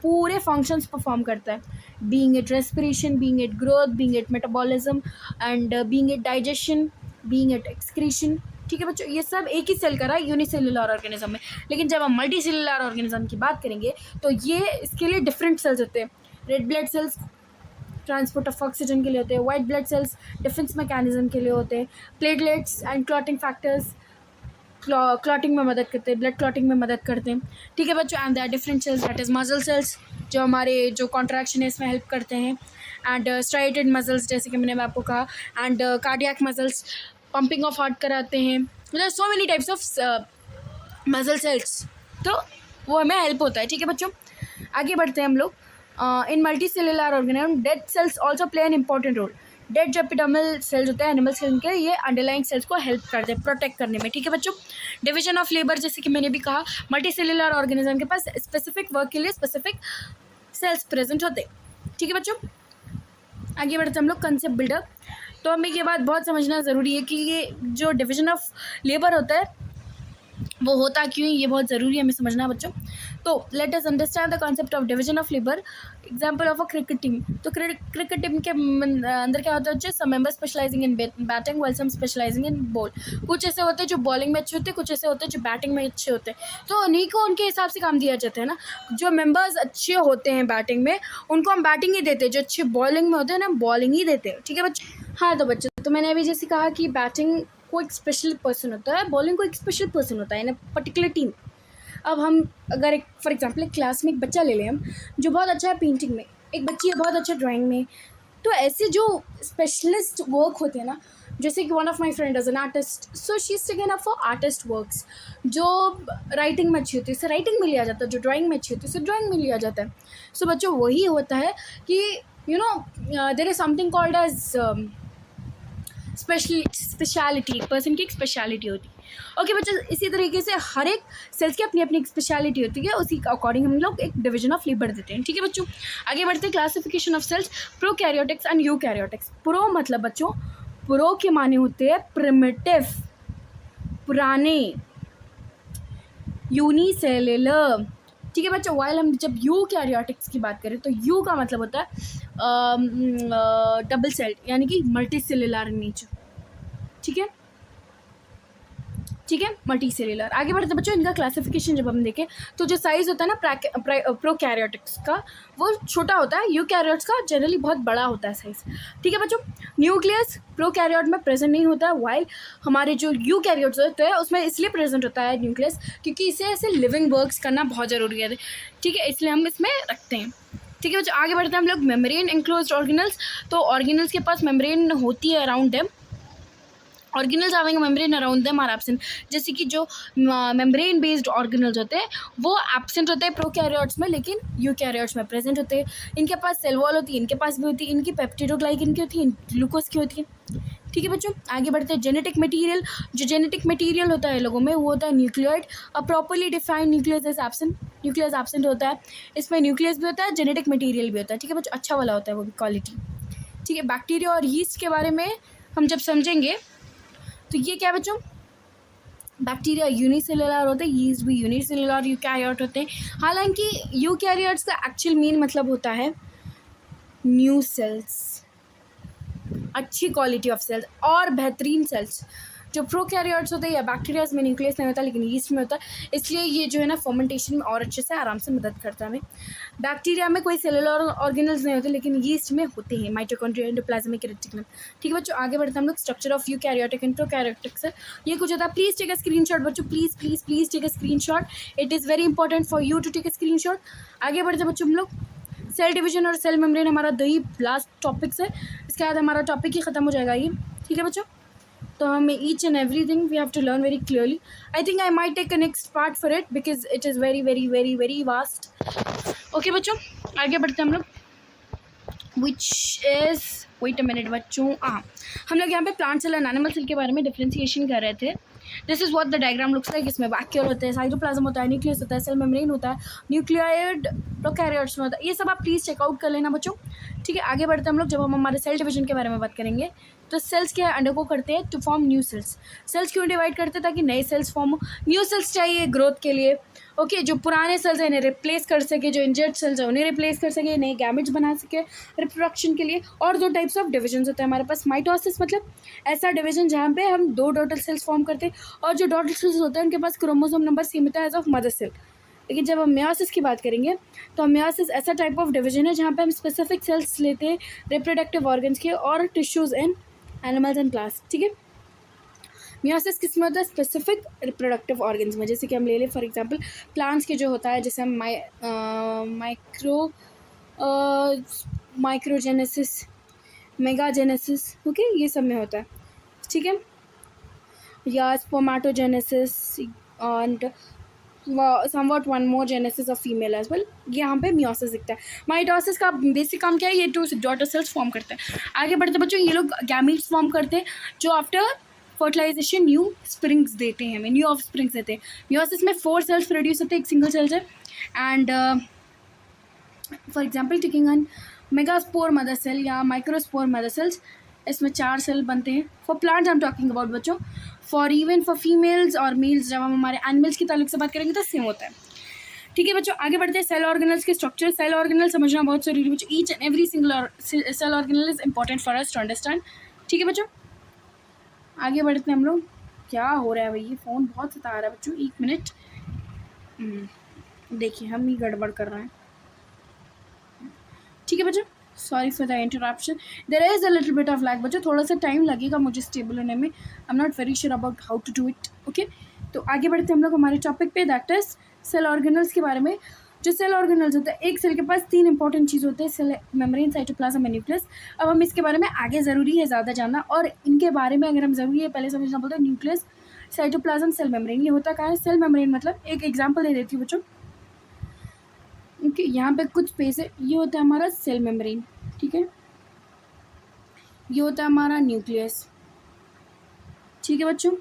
पूरे फंक्शंस परफॉर्म करता है, being it respiration, being it growth, being it metabolism and being it digestion, being it excretion. ठीक है बच्चों, ये सब एक ही सेल का रहा है यूनिसेलुलर ऑर्गेनिज्म में। लेकिन जब हम मल्टी सेलुलर ऑर्गेनिज्म की बात करेंगे तो ये इसके लिए डिफरेंट सेल्स होते हैं। Red blood sales transport of oxygen के लिए होते हैं, white blood cells defence mechanism के लिए होते हैं, platelets and clotting factors clotting में मदद करते हैं, ब्लड क्लॉटिंग में मदद करते हैं। ठीक है बच्चों, and there different cells that is muscle cells जो हमारे जो कॉन्ट्रैक्शन है इसमें हेल्प करते हैं, एंड स्ट्राइटेड मसल्स जैसे कि मैंने आपको कहा, and cardiac muscles pumping of heart कराते हैं। मतलब so many types of muscle cells, तो वो हमें हेल्प होता है। ठीक है बच्चों, आगे बढ़ते हैं हम लोग। In multi cellular organism dead cells also play an important role. Dead जो एपिडर्मल सेल्स होते हैं एनिमल सेल के, ये अंडरलाइंग सेल्स को हेल्प करते हैं प्रोटेक्ट करने में। ठीक है बच्चों, डिवीजन ऑफ लेबर जैसे कि मैंने भी कहा, मल्टी सेलुलर ऑर्गेनिज्म के पास स्पेसिफिक वर्क के लिए स्पेसिफिक सेल्स प्रेजेंट होते हैं। ठीक है बच्चों, आगे बढ़ते हम लोग कंसेप्ट बिल्डअप। तो हमें ये बात बहुत समझना ज़रूरी है कि ये जो डिवीजन ऑफ लेबर होता है वो होता क्यों, ये बहुत ज़रूरी है हमें समझना बच्चों। तो let us understand the concept of division of labour. Example of a cricket team. तो क्रिकेट टीम के अंदर क्या होता है, some members specialising in batting while some specialising in ball. कुछ ऐसे होते हैं जो बॉलिंग में अच्छे होते हैं, कुछ ऐसे होते हैं जो बैटिंग में अच्छे होते हैं। तो उन्हीं को उनके हिसाब से काम दिया जाता है ना। जो मेंबर्स अच्छे होते हैं बैटिंग में उनको हम बैटिंग ही देते हैं, जो अच्छे बॉलिंग में होते हैं ना बॉलिंग ही देते हैं। ठीक है बच्चे, हाँ तो बच्चे, तो मैंने अभी जैसे कहा कि बैटिंग को एक स्पेशल पर्सन होता है, बॉलिंग को एक स्पेशल पर्सन होता है इन अ पर्टिकुलर टीम। अब हम अगर एक फॉर एग्जांपल एक क्लास में एक बच्चा ले लें हम, जो बहुत अच्छा है पेंटिंग में, एक बच्ची है बहुत अच्छा ड्राइंग में, तो ऐसे जो स्पेशलिस्ट वर्क होते हैं ना, जैसे कि one of my friend is an artist, so she is taken up for artist works. जो राइटिंग में अच्छी होती है उसे राइटिंग में लिया जाता है, जो ड्राइंग में अच्छी होती है उसे ड्राइंग में लिया जाता है। सो बच्चों वही होता है कि you know there is something called as speciality, एक पर्सन की एक स्पेशलिटी होती है। ओके बच्चों, इसी तरीके से हर एक सेल्स की अपनी अपनी एक स्पेशलिटी होती है, उसी के अकॉर्डिंग हम लोग एक डिवीजन ऑफ लेबर देते हैं। ठीक है बच्चों, आगे बढ़ते हैं। Classification of cells, prokaryotics and eukaryotics. Pro मतलब बच्चों, प्रो के माने होते हैं प्रिमिटिव, पुराने, यूनिसेलुलर। ठीक है बच्चों, वाइल हम जब यूकैरियोटिक्स की बात करें तो यू का मतलब होता है डबल सेल, यानी कि मल्टी सेलुलर इन नेचर। ठीक है, ठीक है, मल्टी सेलुलर। आगे बढ़ते बच्चों, इनका क्लासिफिकेशन जब हम देखें तो जो साइज़ होता है ना प्रोकैरियोटिक्स का वो छोटा होता है, यूकैरियोट्स का जनरली बहुत बड़ा होता है साइज़। ठीक है बच्चों, न्यूक्लियस प्रोकैरियोट में प्रेजेंट नहीं होता है, वाइल हमारे जो यूकैरियोट्स होते हैं उसमें इसलिए प्रेजेंट होता है न्यूक्लियस क्योंकि इसे ऐसे लिविंग वर्क्स करना बहुत ज़रूरी है। ठीक है, इसलिए हम इसमें रखते हैं। ठीक है बच्चों, आगे बढ़ते हैं हम लोग मेम्ब्रेन एनक्लोज्ड ऑर्गेनल्स। तो ऑर्गेनल्स के पास मेम्ब्रेन होती है around them, organelles having membrane around them are absent. जैसे कि जो मेम्ब्रेन बेस्ड ऑर्गेनल्स होते हैं वो एब्सेंट होते हैं प्रोकैरियोट्स में, लेकिन यूकैरियोट्स में प्रेजेंट होते हैं। इनके पास सेल वॉल होती है, इनके पास भी होती है, इनकी पेप्टिडोग्लाइकन की होती है, ग्लूकोज की होती है। ठीक है बच्चों, आगे बढ़ते हैं जेनेटिक मटेरियल। जो जेनेटिक मटेरियल होता है लोगों में वो होता है nucleoid. A properly defined nucleus is absent, nucleus absent होता है। इसमें न्यूक्लियस भी होता है, जेनेटिक मटेरियल भी होता है। ठीक है बच्चों, अच्छा वाला होता है वो भी क्वालिटी। ठीक है, बैक्टीरिया और यीस्ट के बारे में हम जब समझेंगे तो ये क्या बच्चों, बैक्टीरिया यूनिसेलुलर होते हैं, यीस्ट भी यूनिसेलुलर यूकैरियोट होते हैं। हालांकि यूकैरियोट्स का एक्चुअल मीन मतलब होता है न्यू सेल्स, अच्छी क्वालिटी ऑफ सेल्स और बेहतरीन सेल्स। जो प्रोकैरियोट्स होते हैं या बैक्टीरियाज में न्यूक्लियस नहीं होता लेकिन यीस्ट में होता है, इसलिए ये जो है ना फर्मेंटेशन में और अच्छे से आराम से मदद करता है हमें। बैक्टीरिया में कोई सेलुलर ऑर्गेनल्स नहीं होते लेकिन यीस्ट में होते हैं, माइटोकॉन्ड्रिया, एंडोप्लाज्मिक रेटिकुलम। ठीक है बच्चों, आगे बढ़ते हैं हम लोग structure of eukaryotic and prokaryotic cell. ये कुछ होता है, प्लीज़ टेक अ स्क्रीनशॉट बच्चों, please please please take a screenshot, it is very important for you to take a screenshot. आगे बढ़ते हैं बच्चों हम लोग, सेल डिवीजन और सेल मेम्ब्रेन हमारा दही लास्ट टॉपिक्स है, इसके बाद हमारा टॉपिक ही ख़त्म हो जाएगा ये। ठीक है बच्चों, तो हमें each and everything we have to learn very clearly. I think I might take a next part for it because it is very very very very vast. Okay बच्चों, आगे बढ़ते हैं हम लोग, which is wait a minute बच्चों, हम लोग यहाँ पे plant cell and animal cell के बारे में डिफ्रेंसिएशन कर रहे थे। This is what the diagram looks like. इसमें वैक्यूल होते हैं, साइटोप्लाज्म होता है, न्यूक्लियस होता है, सेल मेम्ब्रेन होता है, न्यूक्लियोइड प्रोकैरियोट्स में होता है। ये सब आप प्लीज़ चेकआउट कर लेना बच्चों। ठीक है, आगे बढ़ते हैं हम लोग, जब हम हमारे सेल डिवीजन के बारे में बात करेंगे तो सेल्स क्या अंडरगो करते हैं to form new cells. Cells क्यों डिवाइड करते हैं, ताकि नए सेल्स फॉर्म हो। न्यू सेल्स चाहिए ग्रोथ के लिए, ओके जो पुराने सेल्स हैं इन्हें रिप्लेस कर सके, जो इंजर्ड सेल्स हैं उन्हें रिप्लेस कर सके, नए गैमेट्स बना सके रिप्रोडक्शन के लिए। और दो टाइप्स ऑफ डिविजन होते हैं हमारे पास, माइटोसिस मतलब ऐसा डिवीजन जहाँ पे हम दो डॉटर सेल्स फॉर्म करते हैं, और जो डॉटर सेल्स होते हैं उनके पास क्रोमोसोम नंबर सेम होता है एज ऑफ मदर सेल। लेकिन जब हम मियोसिस की बात करेंगे तो मियोसिस ऐसा टाइप ऑफ डिवीजन है जहाँ पे हम स्पेसिफिक सेल्स लेते हैं रिप्रोडक्टिव ऑर्गन्स के और tissues in animals and plants. ठीक है, मियोसिस किस में होता है, स्पेसिफिक रिप्रोडक्टिव ऑर्गन्स में। जैसे कि हम ले लें फॉर एग्जांपल प्लांट्स के जो होता है, जैसे हम माइक्रोजेनेसिस, मेगाजेनेसिस, ओके ये सब में होता है। ठीक है, या spermatogenesis and somewhat one more genesis of female as well, यहाँ पे मियोसिस दिखता है। माइटोसिस का बेसिक काम क्या है, ये टू डॉटर सेल्स फॉर्म करते हैं। आगे बढ़ते बच्चों, ये लोग गैमीट्स फॉर्म करते हैं जो आफ्टर फर्टिलाइजेशन न्यू स्प्रिंग्स देते हैं, हमें न्यू ऑफ स्प्रिंग्स देते हैं। मियोसिस में 4 सेल्स प्रोड्यूस होते हैं एक सिंगल सेल से, and for example taking an megaspore mother cell या माइक्रोस्पोर मदर सेल्स, इसमें 4 सेल बनते हैं। For plants I am talking about बच्चों, फॉर इवन फॉर फीमेल्स और मेल्स जब हम हमारे एनिमल्स की ताल्लुक से बात करेंगे तो सेम होता है। ठीक है बच्चों, आगे बढ़ते हैं सेल ऑर्गेनल्स के स्ट्रक्चर। सेल ऑर्गेनल समझना बहुत जरूरी है बच्चों, each and every single cell organelle is important for us to understand. ठीक है बच्चों, आगे बढ़ते हैं हम लोग। क्या हो रहा है भाई, ये फ़ोन बहुत सता रहा है बच्चों, 1 मिनट। देखिए हम ही गड़बड़ कर रहे हैं। ठीक है बच्चों, sorry for the interruption, there is a little bit of lag बच्चों, थोड़ा सा टाइम लगेगा मुझे स्टेबल होने में, I am not very sure about how to do it. Okay, तो आगे बढ़ते हैं हम लोग हमारे टॉपिक पे, दैट इज सेल ऑर्गेनल्स के बारे में। जो सेल ऑर्गेनल्स होता है, एक सेल के पास 3 इंपॉर्टेंट चीज़ होते हैं, सेल मेम्ब्रेन, साइटोप्लाज्म, न्यूक्लियस। अब हम इसके बारे में आगे ज़रूरी है ज़्यादा जानना, और इनके बारे में अगर हम ज़रूरी है पहले समझना बोलते हैं, न्यूक्लियस, साइटोप्लाज्म, सेल मेम्ब्रेन। ये होता क्या है सेल मेम्ब्रेन, मतलब एक एग्जाम्पल दे देती हूँ बच्चों। ओके, यहाँ पे कुछ स्पेस है, ये होता है हमारा सेल मेम्ब्रेन। ठीक है, ये होता है हमारा न्यूक्लियस। ठीक है बच्चों,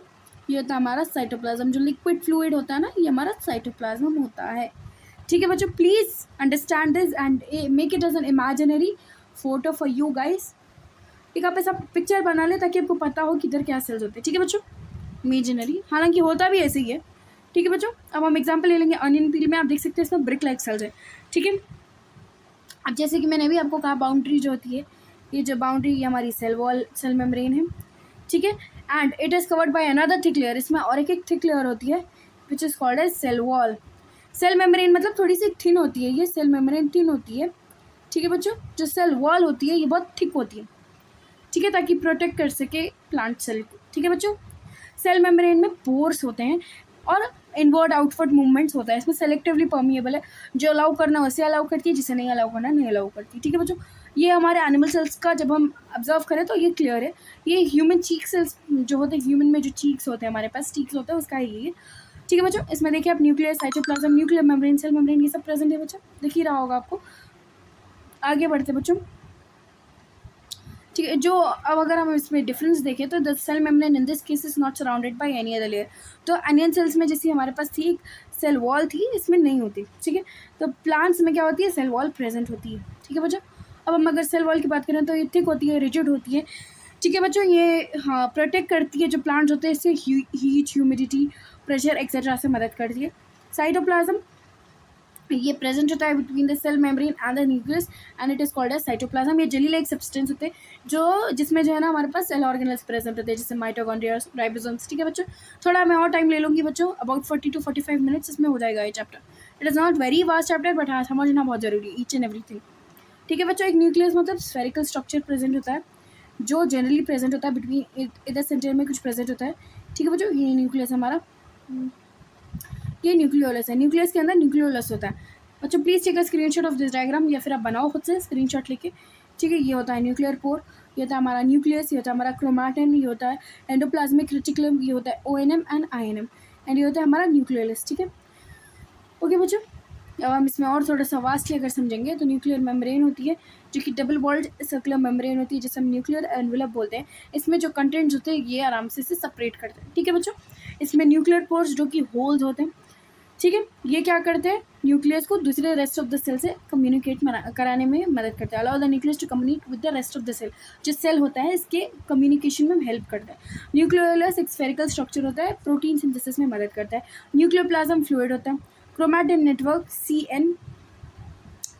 ये होता है हमारा साइटोप्लाज्म, जो लिक्विड फ्लूइड होता है ना, ये हमारा साइटोप्लाज्म होता है। ठीक है बच्चों, please understand this and make it as an imaginary photo for you guys. एक आप ऐसा पिक्चर बना ले ताकि आपको पता हो कि इधर क्या सेल्स होते हैं। ठीक है बच्चों, इमेजिनरी, हालांकि होता भी ऐसे ही है। ठीक है बच्चों, अब हम एग्जाम्पल ले लेंगे अनियन पील में, आप देख सकते हैं इसमें ब्रिक लाइक सेल्स है। ठीक है, अब जैसे कि मैंने अभी आपको कहा बाउंड्री जो होती है, ये जो बाउंड्री ये हमारी सेल वॉल, सेल मेम्ब्रेन है। ठीक है, and it is covered by another thick layer, इसमें और एक थिक लेयर होती है which is called as cell wall. Cell membrane मतलब थोड़ी सी थिन होती है, ये सेल मेम्ब्रेन थिन होती है। ठीक है बच्चों, जो सेल वॉल होती है ये बहुत थिक होती है। ठीक है, ताकि प्रोटेक्ट कर सके प्लांट सेल को। ठीक है बच्चों, सेल मेम्ब्रेन में पोर्स होते हैं, और इनवर्ड आउटवर्ड मूवमेंट्स होता है, इसमें सेलेक्टिवली परमिएबल है, जो अलाउ करना वैसे अलाउ करती है, जिसे नहीं अलाउ करना नहीं अलाउ करती। ठीक है बच्चों, ये हमारे एनिमल सेल्स का जब हम ऑब्जर्व करें तो ये क्लियर है। ये ह्यूमन चीक सेल्स जो होते हैं, ह्यूमन में जो चीक्स होते हैं, हमारे पास चीक्स होते हैं, उसका है ये। ठीक है बच्चों, इसमें देखिए आप nucleus, cytoplasm, nuclear membrane, cell membrane, ये सब प्रेजेंट है बच्चों, दिख ही रहा होगा आपको। आगे बढ़ते बच्चों, ठीक है। जो अब अगर हम इसमें डिफरेंस देखें तो the cell membrane in this case is not surrounded by any other layer. तो अनियन सेल्स में जैसे हमारे पास थी एक सेल वॉल थी, इसमें नहीं होती। ठीक है, तो प्लांट्स में क्या होती है, सेल वॉल प्रेजेंट होती है। ठीक है बच्चों, अब हम अगर सेल वॉल की बात करें तो ये थिक होती है, रिजिड होती है। ठीक है बच्चों, ये हाँ प्रोटेक्ट करती है जो प्लांट्स होते हैं, इससे हीट, ह्यूमिडिटी, प्रेशर एक्सेट्रा से मदद करती है। साइटोप्लाज्म ये प्रेजेंट होता है between the cell membrane and the nucleus and it is called as cytoplasm. ये जेली लाइक सब्सटेंस होते हैं जो जिसमें जो है ना हमारे पास सेल ऑर्गेनल्स प्रेजेंट होते हैं, जैसे माइटोकॉन्ड्रिया, राइबोसोम्स। ठीक है बच्चों, थोड़ा मैं और टाइम ले लूँगी बच्चों, अबाउट 40 to 45 मिनट्स इसमें हो जाएगा ये chapter. It is not very vast chapter, but हाँ समझना बहुत जरूरी है ईच एंड एवरीथिंग। ठीक है बच्चों, एक न्यूक्लियस मतलब स्फेरिकल स्ट्रक्चर प्रेजेंट होता है जो जनरली प्रेजेंट होता है बिटवीन इधर सेंटर में कुछ प्रेजेंट होता है। ठीक है बच्चों, ये न्यूक्लियस हमारा, ये न्यूक्लियोलस है, न्यूक्लियस के अंदर न्यूक्लियोलस होता है बच्चों। Please take a screenshot of this diagram, या फिर आप बनाओ खुद से स्क्रीनशॉट लेके। ठीक है, ये होता है न्यूक्लियर पोर, ये होता है हमारा न्यूक्लियस, ये होता है हमारा क्रोमैटिन, ये होता है एंडोप्लाज्मिक रेटिकुलम, ये होता है ओएनएम एंड आईएनएम, एंड ये होता है हमारा न्यूक्लियोलस। ठीक है, ओके बच्चों, अब हम इसमें और थोड़ा सा वास्टली अगर समझेंगे तो न्यूक्लियर मेम्ब्रेन होती है जो कि डबल वॉल्ड सर्कुलर मेम्ब्रेन होती है, जिसे हम न्यूक्लियर एनवेलप बोलते हैं। इसमें जो कंटेंट्स होते हैं ये आराम से इसे सेपरेट करते हैं। ठीक है बच्चों, इसमें न्यूक्लियर पोर्स जो कि होल्स होते हैं। ठीक है, ये क्या करते हैं, न्यूक्लियस को दूसरे रेस्ट ऑफ द सेल से कम्युनिकेट कराने में मदद करते हैं। Allow the nucleus to communicate with the rest of the cell, जो सेल होता है इसके कम्युनिकेशन में हेल्प करता है। न्यूक्लियोलस एक स्फेरिकल स्ट्रक्चर होता है, प्रोटीन सिंथेसिस में मदद करता है। न्यूक्लियोप्लाज्म फ्लूइड होता है। क्रोमैटिन नेटवर्क CN,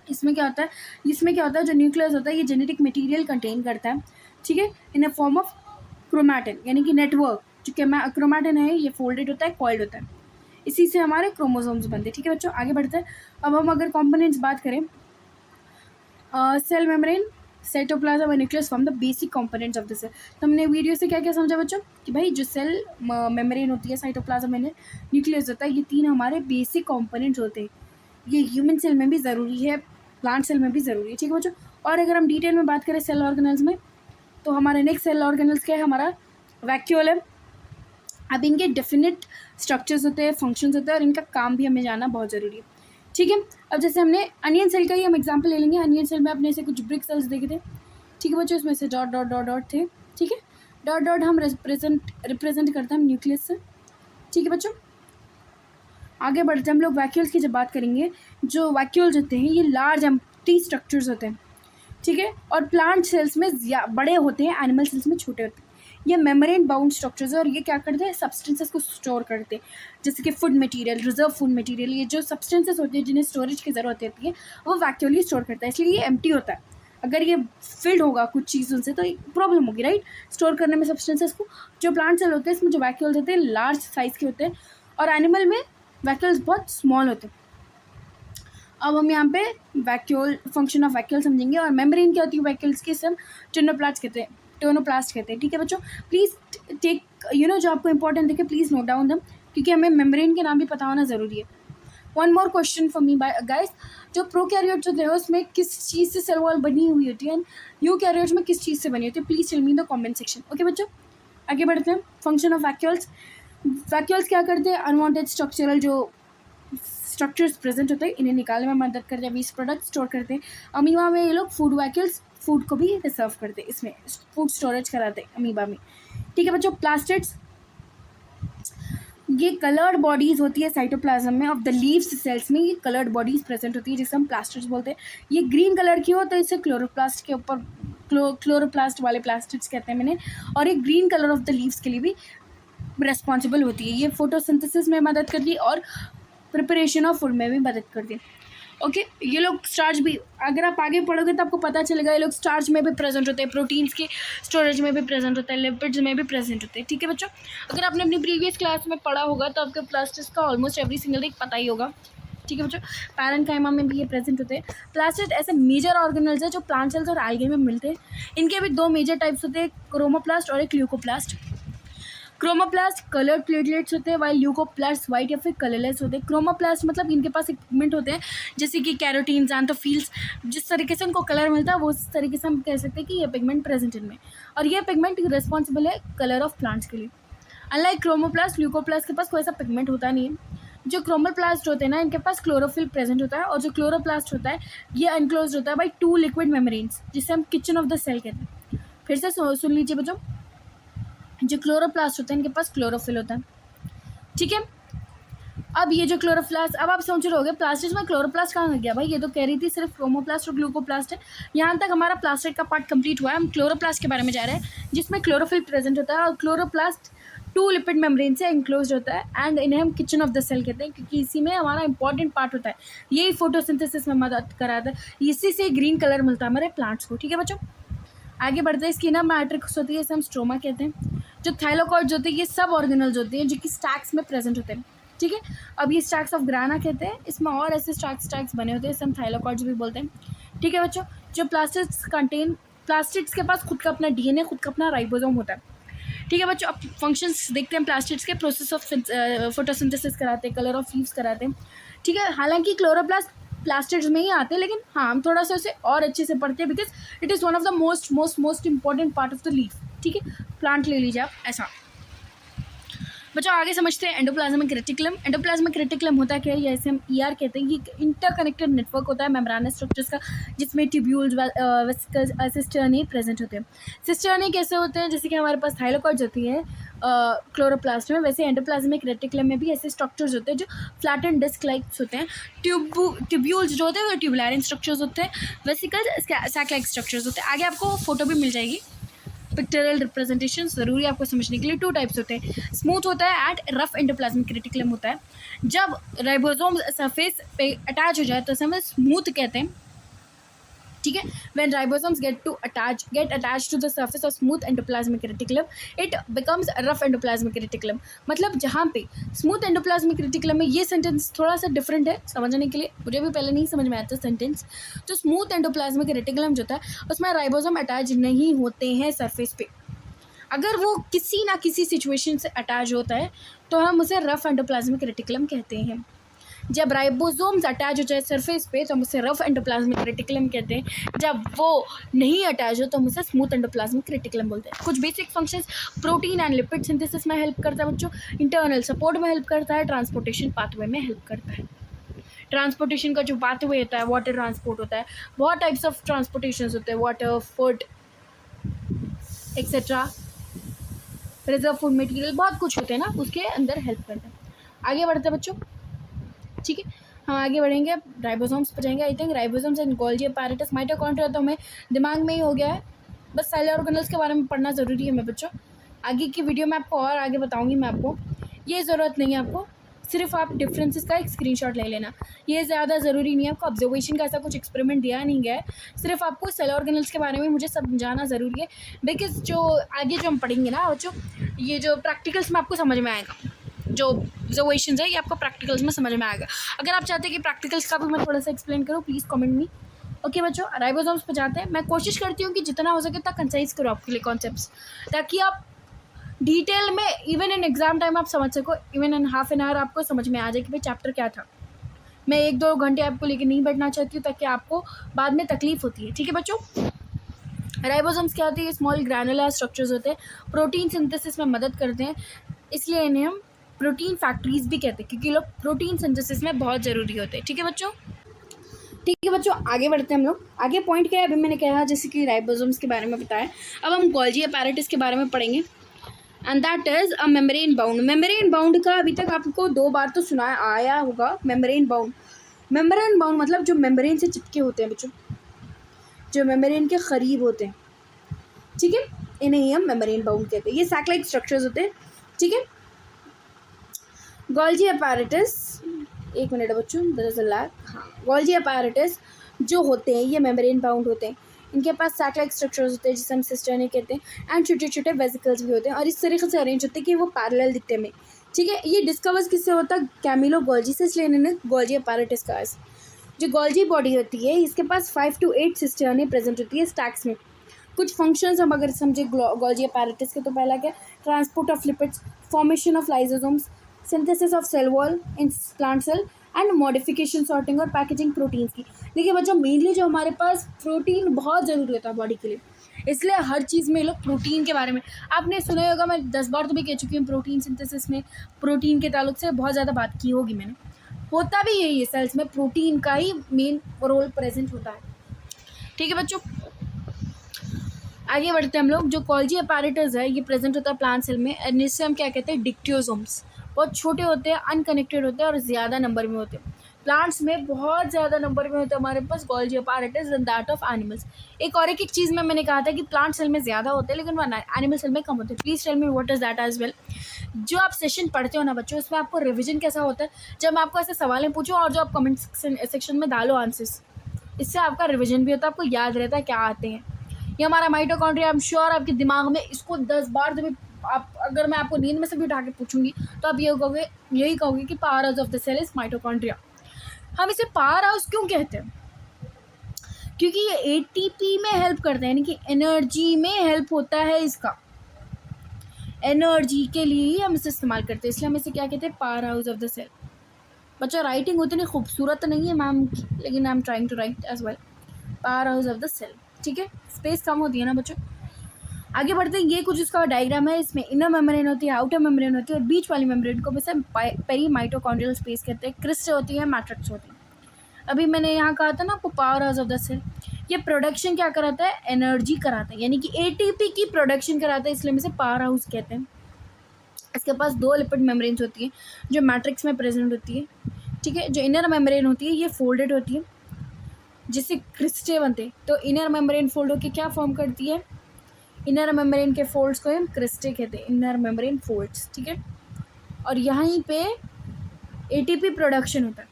इसमें क्या होता है, जो न्यूक्लियस होता है ये जेनेटिक मटेरियल कंटेन करता है। ठीक है, इन अ फॉर्म ऑफ क्रोमैटिन, यानी कि नेटवर्क। जो क्रोमैटिन है ये फोल्डेड होता है, कॉइल्ड होता है, इसी से हमारे क्रोमोसोम्स बनते हैं। ठीक है बच्चों, आगे बढ़ते हैं। अब हम अगर कंपोनेंट्स बात करें, सेल मेम्ब्रेन, साइटोप्लाज्म और nucleus form the basic components of the cell. तो हमने वीडियो से क्या क्या समझा बच्चों कि भाई जो सेल मेम्ब्रेन होती है, साइटोप्लाज्म एंड न्यूक्लियस होता है, ये तीन हमारे बेसिक कंपोनेंट्स होते हैं। ये ह्यूमन सेल में भी ज़रूरी है, प्लांट सेल में भी ज़रूरी है। ठीक है बच्चों, और अगर हम डिटेल में बात करें सेल ऑर्गेनल्स में, तो हमारे नेक्स्ट सेल ऑर्गेनल्स क्या है, हमारा वैक्यूल है। अब इनके डेफिनेट स्ट्रक्चर्स होते हैं, फंक्शंस होते हैं, और इनका काम भी हमें जानना बहुत ज़रूरी है। ठीक है, अब जैसे हमने अनियन सेल का ही हम एग्जांपल ले लेंगे। अनियन सेल में अपने से कुछ ब्रिक सेल्स देखे थे। ठीक है बच्चों, इसमें से डॉट डॉट डॉट डॉट थे। ठीक है, डॉट डॉट हम रिप्रेजेंट करते हैं हम न्यूक्लियस से। ठीक है बच्चों, आगे बढ़ते हैं हम लोग वैक्यूल्स की जब बात करेंगे। जो वैक्यूल्स होते हैं ये लार्ज एम्प्टी स्ट्रक्चर्स होते हैं। ठीक है, और प्लांट सेल्स में बड़े होते हैं, एनिमल सेल्स में छोटे होते हैं। ये मेम्ब्रेन बाउंड स्ट्रक्चर्स है, और ये क्या करते हैं, सब्सटेंसेस को स्टोर करते हैं, जैसे कि food material, reserve food material. ये जो सब्सटेंसेस होती है जिन्हें स्टोरेज की ज़रूरत होती है, वो वैक्यूल ही स्टोर करता है, इसलिए ये एम्प्टी होता है। अगर ये फिल्ड होगा कुछ चीज़ों से तो एक प्रॉब्लम होगी, राइट, स्टोर करने में सब्सटेंसेस को। जो प्लांट सेल होते हैं इसमें जो वैक्यूल्स होते हैं लार्ज साइज़ के होते हैं, और एनिमल में वैक्यूल्स बहुत स्मॉल होते हैं। अब हम यहाँ पे वैक्यूल, फंक्शन ऑफ वैक्यूल समझेंगे, और मेम्ब्रेन क्या होती है वैक्यूल्स की, सब टोनोप्लास्ट कहते हैं, टोनोप्लास्ट कहते हैं। ठीक है बच्चों, प्लीज़ टेक जो आपको इंपॉर्टेंट देखे प्लीज़ नोट डाउन दम, क्योंकि हमें मेम्ब्रेन के नाम भी पता होना ज़रूरी है। One more question for me guys, जो प्रोकैरियोट्स होते हैं उसमें किस चीज़ से सेल वॉल बनी हुई होती है, एंड यूकैरियोट्स में किस चीज़ से बनी होती है, please tell me in the comment section. Okay बच्चों, आगे बढ़ते हैं। फंक्शन ऑफ वैक्यूल्स, वैक्यूल्स क्या करते हैं, अनवांटेड स्ट्रक्चरल जो स्ट्रक्चर्स प्रेजेंट होते हैं इन्हें निकालने में मदद करते हैं, वेस्ट प्रोडक्ट स्टोर करते हैं। अमीबा में ये लोग फूड वैक्यूल्स फूड को भी रिजर्व करते हैं, इसमें फूड स्टोरेज कराते हैं अमीबा में। ठीक है बच्चों, प्लास्टिड्स, ये कलर्ड बॉडीज़ होती है साइटोप्लाज्म में ऑफ द लीव्स सेल्स में, ये कलर्ड बॉडीज़ प्रेजेंट होती है जिसे हम प्लास्टिड्स बोलते हैं। ये ग्रीन कलर की हो तो इसे क्लोरोप्लास्ट के ऊपर क्लोरोप्लास्ट वाले प्लास्टिड्स कहते हैं मैंने, और ये green colour of the leaves के लिए भी रिस्पॉन्सिबल होती है। ये फोटोसिंथेसिस में मदद करती है और प्रिपरेशन ऑफ फूड में भी मदद करती है। ओके, ये लोग स्टार्च भी, अगर आप आगे पढ़ोगे तो आपको पता चलेगा ये लोग स्टार्च में भी प्रेजेंट होते हैं, प्रोटीन्स की स्टोरेज में भी प्रेजेंट होता है, लिपिड्स में भी प्रेजेंट होते हैं। ठीक है बच्चों, अगर आपने अपनी प्रीवियस क्लास में पढ़ा होगा तो आपको प्लास्टिड्स का ऑलमोस्ट एवरी सिंगल थिंग पता ही होगा। ठीक है बच्चों, पैरेन्काइमा में भी ये प्रेजेंट होते हैं। प्लास्टिड ऐसे मेजर ऑर्गेनल्स है जो प्लांट सेल्स और एल्गे में मिलते हैं। इनके भी दो मेजर टाइप्स होते हैं, क्रोमोप्लास्ट और एक ल्यूकोप्लास्ट। क्रोमोप्लास्ट कलर्ड प्लेटलेट्स होते हैं, वाइल ल्यूकोप्लास्ट वाइट या फिर कलरलेस होते हैं। क्रोमोप्लास्ट मतलब इनके पास एक पिगमेंट होते हैं जैसे कि कैरोटीन, ज़ैंथोफिल्स, जिस तरीके से उनको कलर मिलता है वो उस तरीके से हम कह सकते हैं कि ये पिगमेंट प्रेजेंट इनमें, और ये पिगमेंट रिस्पॉन्सिबल है कलर ऑफ प्लांट्स के लिए। अनलाइक क्रोमोप्लास्ट, ल्यूकोप्लास्ट के पास कोई ऐसा पिगमेंट होता नहीं है। जो क्रोमोप्लास्ट होते हैं ना, इनके पास क्लोरोफिल प्रेजेंट होता है, और जो क्लोरोप्लास्ट होता है ये अनक्लोज्ड होता है बाई 2 लिक्विड मेम्ब्रेन्स, जिसे हम किचन ऑफ द सेल कहते हैं। फिर से सुन लीजिए बच्चों, जो क्लोरोप्लास्ट होता है इनके पास क्लोरोफिल होता है, ठीक है। अब ये जो क्लोरोप्लास्ट, अब आप समझ रहे होगे प्लास्टिड्स में क्लोरोप्लास्ट कहाँ गया भाई, ये तो कह रही थी सिर्फ क्रोमोप्लास्ट और ग्लूकोप्लास्ट है। यहाँ तक हमारा प्लास्टिड का पार्ट कंप्लीट हुआ है, हम क्लोरोप्लास्ट के बारे में जा रहे हैं जिसमें क्लोरोफिल प्रेजेंट होता है, और क्लोरोप्लास्ट 2 लिपिड मेम्ब्रेन से एनक्लोज होता है, एंड इन्हें हम किचन ऑफ द सेल कहते हैं क्योंकि इसी में हमारा इंपॉर्टेंट पार्ट होता है, यही फोटोसिंथेसिस में मदद कराता है, इसी से ग्रीन कलर मिलता है हमारे प्लांट्स को, ठीक है बच्चों। आगे बढ़ते हैं, इसकी ना मैट्रिक्स होती है, इसे हम स्ट्रोमा कहते हैं। जो थाइलोकॉइड्स होते हैं ये सब ऑर्गेनल्स होते हैं जो कि स्टैक्स में प्रेजेंट होते हैं, ठीक है। अब ये स्टैक्स ऑफ ग्राना कहते हैं, इसमें और ऐसे स्टैक्स बने होते हैं, इसे हम थाइलोकॉइड्स भी बोलते हैं, ठीक है बच्चों। जो प्लास्टिड्स के पास खुद का अपना डीएनए, खुद का अपना राइबोसोम होता है, ठीक है बच्चों। अब फंक्शंस देखते हैं प्लास्टिड्स के, प्रोसेस ऑफ फोटोसिंथेसिस कराते हैं, कलर ऑफ लीव्स कराते हैं, ठीक है। हालांकि क्लोरोप्लास्ट प्लास्टिड्स में ही आते हैं, लेकिन हाँ हम थोड़ा सा उसे और अच्छे से पढ़ते हैं because it is one of the most important part of the leaf, ठीक है। प्लांट ले लीजिए आप ऐसा। बच्चों आगे समझते हैं एंडोप्लाज्मिक रेटिकुलम। एंडोप्लाज्मिक रेटिकुलम होता है क्या, ये ऐसे हम ईआर कहते हैं, ये इंटरकनेक्टेड नेटवर्क होता है मेम्ब्रेनस स्ट्रक्चर्स का, जिसमें ट्यूब्यूल्स, वेसिकल्स, सिस्टर्नी प्रेजेंट होते हैं। सिस्टर्नी कैसे होते हैं, जैसे कि हमारे पास थाइलोकॉइड्स होती है क्लोरोप्लास्ट में, वैसे एंडोप्लाज्मिक रेटिकुलम में भी ऐसे स्ट्रक्चर्स होते हैं जो फ्लैट एंड डिस्क लाइक्स होते हैं। ट्यूब्यूल्स जो होते हैं वो ट्यूबुलर स्ट्रक्चर्स होते हैं, वेसिकल्स सैक लाइक स्ट्रक्चर्स होते हैं। आगे आपको फोटो भी मिल जाएगी, पिक्चरल रिप्रेजेंटेशन ज़रूरी आपको समझने के लिए। 2 टाइप्स होते हैं, स्मूथ होता है एट रफ एंडोप्लाज्मिक रेटिकुलम होता है, जब राइबोसोम सरफेस पे अटैच हो जाए तो उसे हम स्मूथ कहते हैं, ठीक है। When ribosomes get attach to the surface of smooth endoplasmic reticulum it becomes rough endoplasmic reticulum. मतलब जहाँ पे स्मूथ एंडोप्लाज्मिक रेटिकुलम में, ये सेंटेंस थोड़ा सा डिफरेंट है समझने के लिए, मुझे भी पहले नहीं समझ में आया था सेंटेंस। तो स्मूथ एंडोप्लाज्मिक रेटिकुलम जो होता है उसमें राइबोसोम अटैच नहीं होते हैं सरफेस पे, अगर वो किसी ना किसी सिचुएशन से अटैच होता है तो हम उसे रफ एंडोप्लाज्मिक रेटिकुलम कहते हैं। जब राइबोसोम्स अटैच हो जाए सरफेस पे तो हम उसे रफ एंडोप्लाज्मिक रेटिकुलम कहते हैं, जब वो नहीं अटैच हो तो हम उसे स्मूथ एंडोप्लाज्मिक रेटिकुलम बोलते हैं। कुछ basic functions, protein and lipid synthesis में हेल्प करता है बच्चों, इंटरनल सपोर्ट में हेल्प करता है, ट्रांसपोर्टेशन पाथवे में हेल्प करता है। ट्रांसपोर्टेशन का जो पाथवे होता है, वाटर ट्रांसपोर्ट होता है, बहुत टाइप्स ऑफ ट्रांसपोर्टेशन होते हैं, water, food etcetera, preserve food material, बहुत कुछ होते हैं ना, उसके अंदर हेल्प करता है। आगे बढ़ते हैं बच्चों, ठीक है। हम आगे बढ़ेंगे, राइबोसोम्स पर जाएंगे। I think ribosomes and Golgi apparatus, mitochondria तो हमें दिमाग में ही हो गया है, बस सेल ऑर्गेनल्स के बारे में पढ़ना ज़रूरी है मैं बच्चों। आगे की वीडियो में आपको और आगे बताऊंगी मैं आपको, ये ज़रूरत नहीं है आपको, सिर्फ आप डिफरेंसेस का एक स्क्रीनशॉट ले लेना, ये ज़्यादा ज़रूरी नहीं है आपको। ऑब्जर्वेशन का ऐसा कुछ एक्सपेरिमेंट दिया नहीं गया है, सिर्फ आपको सेल ऑर्गेनल्स के बारे में मुझे समझाना ज़रूरी है, बिकॉज जो आगे जो हम पढ़ेंगे ना बच्चों, ये जो प्रैक्टिकल्स में आपको समझ में आएगा, जो ऑब्जर्वेशंस है ये आपको प्रैक्टिकल्स में समझ में आएगा। अगर आप चाहते हैं कि प्रैक्टिकल्स का भी मैं थोड़ा सा एक्सप्लेन करूँ, प्लीज़ कमेंट मी। ओके बच्चों, राइबोसोम्स पे जाते हैं। मैं कोशिश करती हूँ कि जितना हो सके उतना कंसाइज करूँ आपके लिए कॉन्सेप्ट्स, ताकि आप डिटेल में इवन इन एग्जाम टाइम आप समझ सको, even in half an our आपको समझ में आ जाए कि भाई चैप्टर क्या था। मैं 1-2 घंटे आपको लेके नहीं बैठना चाहती हूँ ताकि आपको बाद में तकलीफ होती है, ठीक है बच्चों। राइबोसोम्स क्या होते हैं, स्मॉल ग्रैनुलर स्ट्रक्चर्स होते हैं, प्रोटीन सिंथेसिस में मदद करते हैं, इसलिए इन्हें हम प्रोटीन फैक्ट्रीज भी कहते हैं, क्योंकि लोग प्रोटीन सिंथेसिस में बहुत ज़रूरी होते हैं, ठीक है बच्चों। ठीक है बच्चों, आगे बढ़ते हैं हम लोग। आगे पॉइंट क्या है, अभी मैंने कहा जैसे कि राइबोसोम्स के बारे में बताया, अब हम गोल्गी अपैरेटस के बारे में पढ़ेंगे, and that is a membrane bound. Membrane bound का अभी तक आपको 2 बार तो सुना आया होगा, मेम्ब्रेन बाउंड। मेम्ब्रेन बाउंड मतलब जो मेम्ब्रेन से चिपके होते हैं बच्चों, जो मेम्ब्रेन के करीब होते हैं, ठीक है, इन्हें ही हम मेम्ब्रेन बाउंड कहते हैं। ये सैक लाइक स्ट्रक्चर्स होते हैं, ठीक है। गोल्गी अपैरेटस, एक मिनट बच्चों, देयर इज अ लैग। हाँ, गोल्गी अपैरेटस जो होते हैं ये मेम्ब्रेन बाउंड होते हैं, इनके पास सैक लाइक स्ट्रक्चर्स होते हैं जिसे हम सिस्टर्नी कहते हैं, एंड छोटे छोटे वेसिकल्स भी होते हैं, और इस तरीके से अरेंज होते हैं कि वो पैरेलल दिखते हैं, ठीक है। ये डिस्कवर किससे होता है, कैमिलो गोल्गी से, इसलिए इन्होंने गोल्गी अपैरेटस कहा। जो गोल्गी बॉडी होती है इसके पास 5 to 8 सिस्टर्नी प्रेजेंट होती है स्टैक्स में, कुछ फंक्शंस हम अगर समझे गोल्जी अपैरेटस के, तो पहला क्या, transport of lipids, formation of lysosomes, synthesis of cell wall in plant cell and modification, sorting और पैकेजिंग प्रोटीन्स की। देखिए बच्चों, मेनली जो हमारे पास प्रोटीन बहुत ज़रूरी होता है बॉडी के लिए, इसलिए हर चीज़ में लोग प्रोटीन के बारे में, आपने सुना होगा, मैं 10 बार तो भी कह चुकी हूँ, प्रोटीन सिंथेसिस में प्रोटीन के ताल्लुक से बहुत ज़्यादा बात की होगी मैंने। होता भी यही है, सेल्स में प्रोटीन का ही मेन रोल प्रेजेंट होता है। ठीक है बच्चों, आगे बढ़ते हैं हम लोग। जो गोल्जी अपैरेटस है ये प्रेजेंट होता है प्लांट सेल में, एंड इससे हम क्या कहते हैं, डिक्टियोसोम्स। बहुत छोटे होते हैं, अनकनेक्टेड होते हैं और ज़्यादा नंबर में होते हैं। प्लांट्स में बहुत ज़्यादा नंबर में होते हैं हमारे पास Golgi apparatus than that of animals. एक चीज़ में मैंने कहा था कि प्लांट सेल में ज़्यादा होते हैं लेकिन वो एनिमल सेल में कम होते हैं। Please tell me what is that as well. जो आप सेशन पढ़ते हो ना बच्चों, उसमें आपको रिविजन कैसा होता है, जब मैं आपको ऐसे सवालें पूछूं और जो आप कमेंट सेक्शन में डालो आंसर्स, इससे आपका रिविजन भी होता है, आपको याद रहता है क्या आते हैं। ये हमारा माइटोकॉन्ड्रिया, आई एम श्योर आपके दिमाग में इसको 10 बार जब आप, अगर मैं आपको नींद में से भी उठा के पूछूंगी तो आप यही कहोगे कि power house of the cell is mitochondria. हम इसे पावर हाउस क्यों कहते हैं, क्योंकि ये एटीपी में हेल्प करते हैं, यानी कि एनर्जी में हेल्प होता है, इसका एनर्जी के लिए ही हम इसे इस्तेमाल करते हैं, इसलिए हम इसे क्या कहते हैं, power house of the cell. बच्चों राइटिंग उतनी खूबसूरत नहीं है मैम की, लेकिन I am trying to write as well, power house of the cell. ठीक है, स्पेस कम होती है ना बच्चों। आगे बढ़ते हैं, ये कुछ इसका डायग्राम है, इसमें इनर मेम्ब्रेन होती है, आउटर मेम्ब्रेन होती है, और बीच वाली मेम्ब्रेन को वैसे पेरी माइटोकॉन्ड्रियल स्पेस कहते हैं, क्रिस्टे होती है, मैट्रिक्स होती है। अभी मैंने यहाँ कहा था ना आपको, power house of the cell, ये प्रोडक्शन क्या कराता है, एनर्जी कराता है, यानी कि एटीपी की प्रोडक्शन कराता है, इसलिए हम इसे पावर हाउस कहते हैं। इसके पास 2 लिपिड मेम्ब्रेन्स होती है जो मैट्रिक्स में प्रेजेंट होती है। ठीक है, जो इनर मेम्ब्रेन होती है ये फोल्डेड होती है जिससे क्रिस्टे बनते हैं, तो इनर मेम्ब्रेन फोल्ड होकर क्या फॉर्म करती है, इनर मेम्ब्रेन के फोल्ड्स को हम क्रिस्टे कहते हैं, इनर मेम्ब्रेन फोल्ड्स। ठीक है, और यहीं पे एटीपी प्रोडक्शन होता है।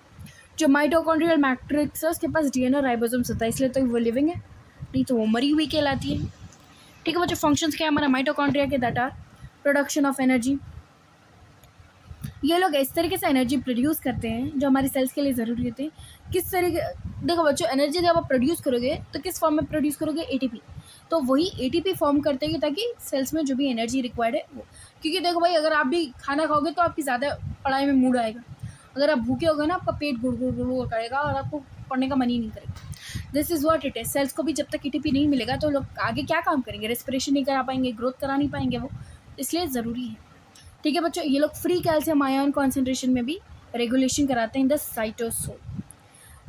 जो माइटोकॉन्ड्रियल मैट्रिक्स है उसके पास डीएनए और राइबोसोम्स होता है, इसलिए तो वो लिविंग है, नहीं तो वो मरी हुई कहलाती है। ठीक है बच्चों, फंक्शंस क्या है हमारा माइटोकॉन्ड्रिया के, that are production of energy. ये लोग इस तरीके से एनर्जी प्रोड्यूस करते हैं जो हमारी सेल्स के लिए ज़रूरी होती है। किस तरीके, देखो बच्चों, एनर्जी जब आप प्रोड्यूस करोगे तो किस फॉर्म में प्रोड्यूस करोगे, एटीपी। तो वही एटीपी फॉर्म करते हैं ताकि सेल्स में जो भी एनर्जी रिक्वायर्ड है वो, क्योंकि देखो भाई, अगर आप भी खाना खाओगे तो आपकी ज़्यादा पढ़ाई में मूड आएगा, अगर आप भूखे होगे ना आपका पेट गुड़ गुड़ गुड़ करेगा और आपको पढ़ने का मन ही नहीं करेगा। This is what it is. Cells को भी जब तक एटीपी नहीं मिलेगा तो लोग आगे क्या काम करेंगे, रेस्पिरेशन नहीं करा पाएंगे, ग्रोथ करा नहीं पाएंगे वो, इसलिए ज़रूरी है। ठीक है बच्चों, ये लोग फ्री कैल्शियम आयन कॉन्सेंट्रेशन में भी रेगुलेशन कराते हैं इन द साइटोसोल।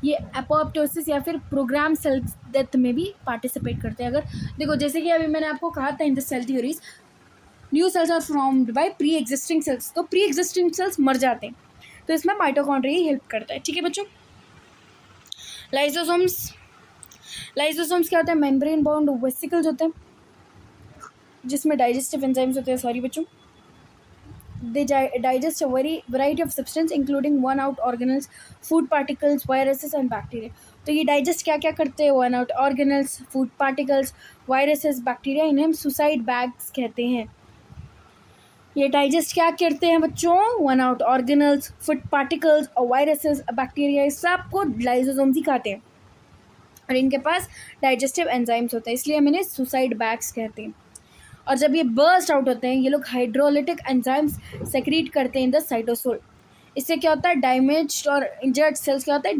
ये एपोप्टोसिस या फिर प्रोग्राम सेल डेथ में भी पार्टिसिपेट करते हैं। अगर देखो, जैसे कि अभी मैंने आपको कहा था in the cell theories, new cells are formed by pre existing cells, तो प्री एग्जिस्टिंग सेल्स मर जाते हैं, तो इसमें माइटोकॉन्ड्रिया ही हेल्प करता है। ठीक है बच्चों, लाइसोसोम्स, लाइसोसोम्स क्या होता है, मेम्ब्रेन बाउंड वेसिकल्स होते हैं जिसमें डाइजेस्टिव एंजाइम्स होते हैं, सॉरी बच्चों, they digest a variety of substance including worn out organelles, food particles, viruses and bacteria। तो ये डाइजेस्ट क्या क्या करते हैं, worn out organelles, food particles, viruses, bacteria, इन्हें हम सुसाइड बैग्स कहते हैं। ये डाइजेस्ट क्या करते हैं बच्चों, worn out organelles, food particles और viruses, बैक्टीरिया, इस सब को लाइसोसोम्स ही खाते हैं और इनके पास डाइजेस्टिव एंजाइम्स होते हैं, इसलिए हम इन्हें सुसाइड बैग्स कहते हैं। और जब ये बर्स्ट आउट होते हैं, ये लोग हाइड्रोलिटिक एंजाइम्स सेक्रीट करते हैं इन द साइटोसोल। इससे क्या होता है, डैमेज्ड और इंजर्ड सेल्स क्या होता है,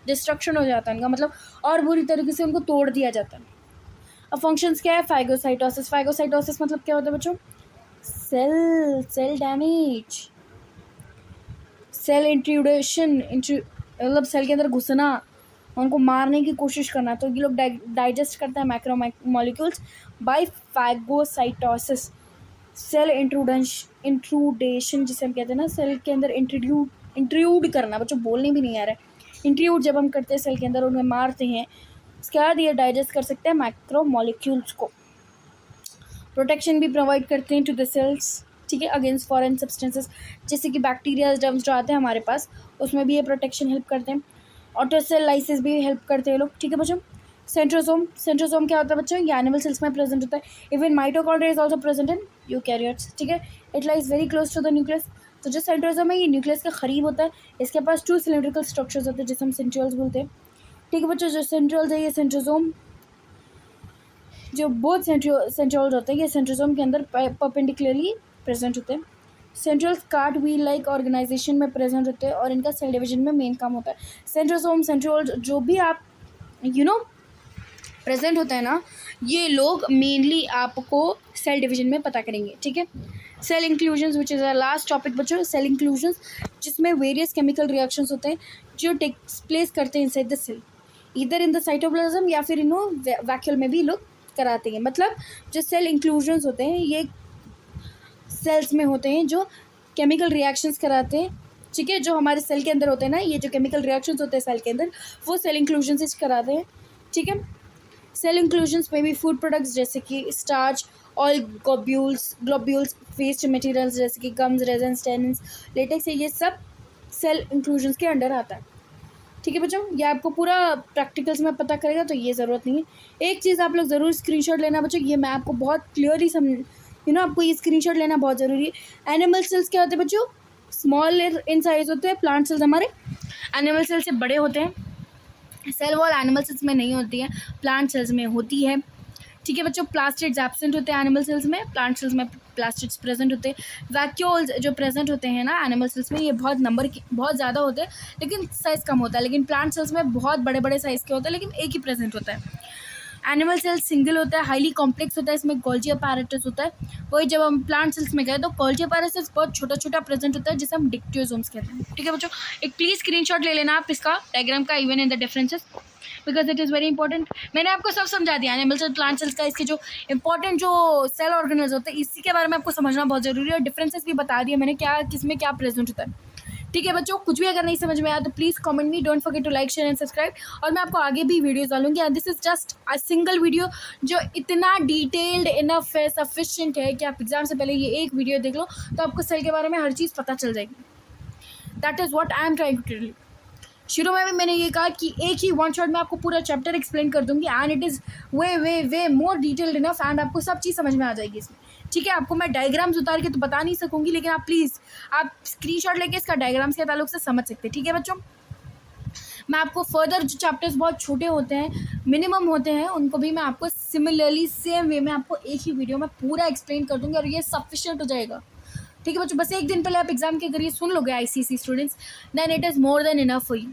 डिस्ट्रक्शन हो जाता है इनका, मतलब और बुरी तरीके से उनको तोड़ दिया जाता है। अब फंक्शंस क्या है, फाइगोसाइटोसिस। फाइगोसाइटोसिस मतलब क्या होता है बच्चों, सेल डैमेज, सेल इंट्रूडेशन, मतलब सेल के अंदर घुसना, उनको मारने की कोशिश करना। तो ये लोग डाइजेस्ट करता है macro molecules by phagocytosis. Cell इंट्रूडेशन जिसे हम कहते हैं ना, सेल के अंदर इंट्रूड करना, बच्चों बोलने भी नहीं आ रहा है, इंट्रूड जब हम करते हैं सेल के अंदर, उन्हें मारते हैं, उसके बाद ये डाइजेस्ट कर सकते हैं मैक्रो मॉलिक्यूल्स को। प्रोटेक्शन भी प्रोवाइड करते हैं टू द सेल्स, ठीक है, अगेंस्ट फॉरेन सब्सटेंसेस, जैसे कि बैक्टीरिया जर्म्स जो आते हैं हमारे पास, उसमें भी ये प्रोटेक्शन हेल्प करते हैं। ऑटोसेल लाइसिस भी हेल्प करते हैं लोग। ठीक है बच्चों, सेंट्रोसोम, सेंट्रोसोम क्या होता है बच्चों, ये एनिमल सेल्स में प्रेजेंट होता है। Even mitochondria is also present in eukaryotes. ठीक है, it lies very close to the nucleus. तो जो सेंट्रोसोम है ये न्यूक्लियस के करीब होता है, इसके पास 2 सिलिंड्रिकल स्ट्रक्चर्स होते हैं जिसे हम सेंट्रियोल्स बोलते हैं। ठीक है बच्चों, जो सेंट्रियोल्स है ये सेंट्रोसोम, जो बोथ सेंट्रोल्स होते हैं ये सेंट्रोसोम के अंदर परपेंडिकुलरली प्रेजेंट होते हैं। सेंट्रोल्स कार्ड व्हील लाइक ऑर्गेनाइजेशन में प्रेजेंट होते हैं और इनका सेल डिवीजन में मेन काम होता है। सेंट्रोसोम सेंट्रोल्स जो भी आप प्रेजेंट होता है ना, ये लोग मेनली आपको सेल डिवीजन में पता करेंगे, ठीक है। Cell inclusions which is a last topic बच्चों, सेल इंक्लूजन्स जिसमें वेरियस केमिकल रिएक्शंस होते हैं जो टेक्स प्लेस करते हैं इनसाइड द सेल, इधर इन द साइटोप्लाज्म या फिर वैक्यूल में भी लोग कराते हैं। मतलब जो सेल इंक्लूजन्स होते हैं ये सेल्स में होते हैं जो केमिकल रिएक्शंस कराते हैं, ठीक है। जो हमारे सेल के अंदर होते हैं ना, ये जो केमिकल रिएक्शंस होते हैं सेल के अंदर वो सेल इंक्लूजन से कराते हैं, ठीक है। सेल इंक्लूजन्स में भी फूड प्रोडक्ट्स जैसे कि starch, oil, globules, waste materials जैसे कि गम्स, रेजन्स, टेनिन्स, लेटेक्स है, ये सब सेल इंक्लूजन्स के अंडर आता है, ठीक है बच्चों। ये आपको पूरा प्रैक्टिकल्स में पता करेगा तो ये ज़रूरत नहीं है। एक चीज़ आप लोग ज़रूर स्क्रीनशॉट लेना बच्चों, ये मैं आपको बहुत क्लियरली आपको ये स्क्रीनशॉट लेना बहुत ज़रूरी है। एनिमल सेल्स क्या होते हैं बच्चों, स्मॉल इन साइज होते हैं। प्लांट सेल्स हमारे एनिमल सेल्स से बड़े होते हैं। सेल वॉल एनिमल सेल्स में नहीं होती है, प्लांट सेल्स में होती है, ठीक है बच्चों। प्लास्टिड्स एब्सेंट होते हैं एनिमल सेल्स में, प्लांट सेल्स में प्लास्टिड्स प्रेजेंट होते हैं। वैक्यूल्स जो प्रेजेंट होते हैं ना एनिमल सेल्स में, ये बहुत ज़्यादा होते हैं लेकिन साइज़ कम होता है। लेकिन प्लांट सेल्स में बहुत बड़े बड़े साइज़ के होते हैं लेकिन एक ही प्रेजेंट होता है। एनिमल सेल्स सिंगल होता है, हाईली कॉम्प्लेक्स होता है, इसमें गोल्जी अपैरेटस होता है। वही जब हम प्लांट सेल्स में गए तो गोल्जी अपैरेटस बहुत छोटा छोटा प्रेजेंट होता है जिसे हम डिक्टियोसोम्स कहते हैं, ठीक है बच्चों। एक प्लीज़ स्क्रीनशॉट ले लेना आप इसका डायग्राम का, even in the differences, because it is very important. मैंने आपको सब समझा दिया एनिमल सेल, प्लांट सेल्स का, इसके जो इंपॉर्टेंट जो सेल ऑर्गेनल्स होते हैं इसी के बारे में आपको समझना बहुत ज़रूरी है। और डिफरेंसेस भी बता दिए मैंने, क्या किस में क्या प्रेजेंट होता है, ठीक है बच्चों। कुछ भी अगर नहीं समझ में आया तो please comment me, don't forget to like, share and subscribe. और मैं आपको आगे भी वीडियोस डालूंगी and this is just a single video जो इतना डिटेल्ड इनफ है, सफिशिएंट है कि आप एग्जाम से पहले ये एक वीडियो देख लो तो आपको सेल के बारे में हर चीज़ पता चल जाएगी। That is what I am trying to tell you. शुरू में भी मैंने ये कहा कि एक ही वन शॉट में आपको पूरा चैप्टर एक्सप्लेन कर दूंगी and it is way more detailed enough and आपको सब चीज़ समझ में आ जाएगी इसमें, ठीक है। आपको मैं डायग्राम्स उतार के तो बता नहीं सकूंगी लेकिन आप प्लीज़ आप स्क्रीनशॉट लेके इसका डायग्राम्स के ताल्लुक से समझ सकते हैं, ठीक है बच्चों। मैं आपको फर्दर जो चैप्टर्स बहुत छोटे होते हैं, मिनिमम होते हैं, उनको भी मैं आपको सिमिलरली सेम वे में आपको एक ही वीडियो में पूरा एक्सप्लेन कर दूंगी और ये सफिशिएंट हो जाएगा, ठीक है बच्चों। बस एक दिन पहले आप एग्जाम के करिए, सुन लोगे ICSE students, then it is more than enough for you.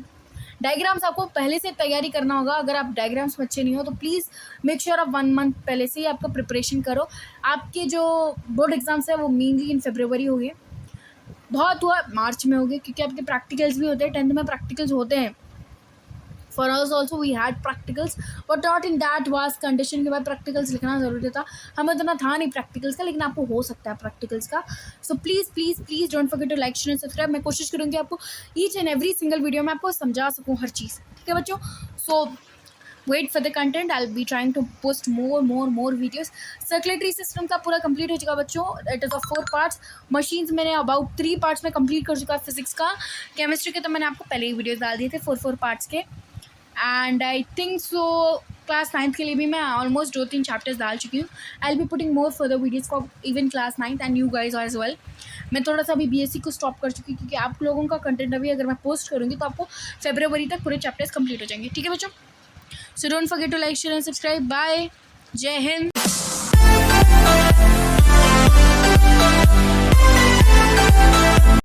Diagrams आपको पहले से तैयारी करना होगा। अगर आप डायग्राम्स में अच्छे नहीं हो तो प्लीज़ मेक श्योर आप 1 मंथ पहले से ही आपका प्रिपरेशन करो। आपके जो बोर्ड एग्जाम्स है वो मेनली इन फरवरी हो गए, बहुत हुआ मार्च में हो गए, क्योंकि आपके प्रैक्टिकल्स भी होते हैं, 10th में प्रैक्टिकल्स होते हैं। For us also we had practicals but not in that vast condition के बाद प्रैक्टिकल्स लिखना ज़रूरी था। हमें इतना था नहीं प्रैक्टिकल्स का, लेकिन आपको हो सकता है प्रैक्टिकल्स का। So please please please don't forget to like, share and subscribe. मैं कोशिश करूँगी आपको each and every single video में आपको समझा सकूँ हर चीज़, ठीक है बच्चों। So wait for the content, I will be trying to post more videos. Circulatory system का पूरा कंप्लीट हो चुका बच्चों, इट इज़ ऑफ 4 पार्ट्स। मशीन्स मैंने अबाउट 3 पार्ट्स में कंप्लीट कर चुका है। फिजिक्स का, केमिस्ट्री के तो मैंने आपको पहले ही वीडियोस डाल दिए थे 4 पार्ट्स के। And I think so class 9th के लिए भी मैं ऑलमोस्ट 2-3 चैप्टर्स डाल चुकी हूँ। I will be putting more further videos for even class 9th and you guys as well. मैं थोड़ा सा अभी बीएससी को स्टॉप कर चुकी क्योंकि आप लोगों का कंटेंट अभी अगर मैं पोस्ट करूँगी तो आपको फरवरी तक पूरे चैप्टर्स कंप्लीट हो जाएंगे, ठीक है बच्चों। So don't forget to like, share and subscribe. Bye, जय हिंद।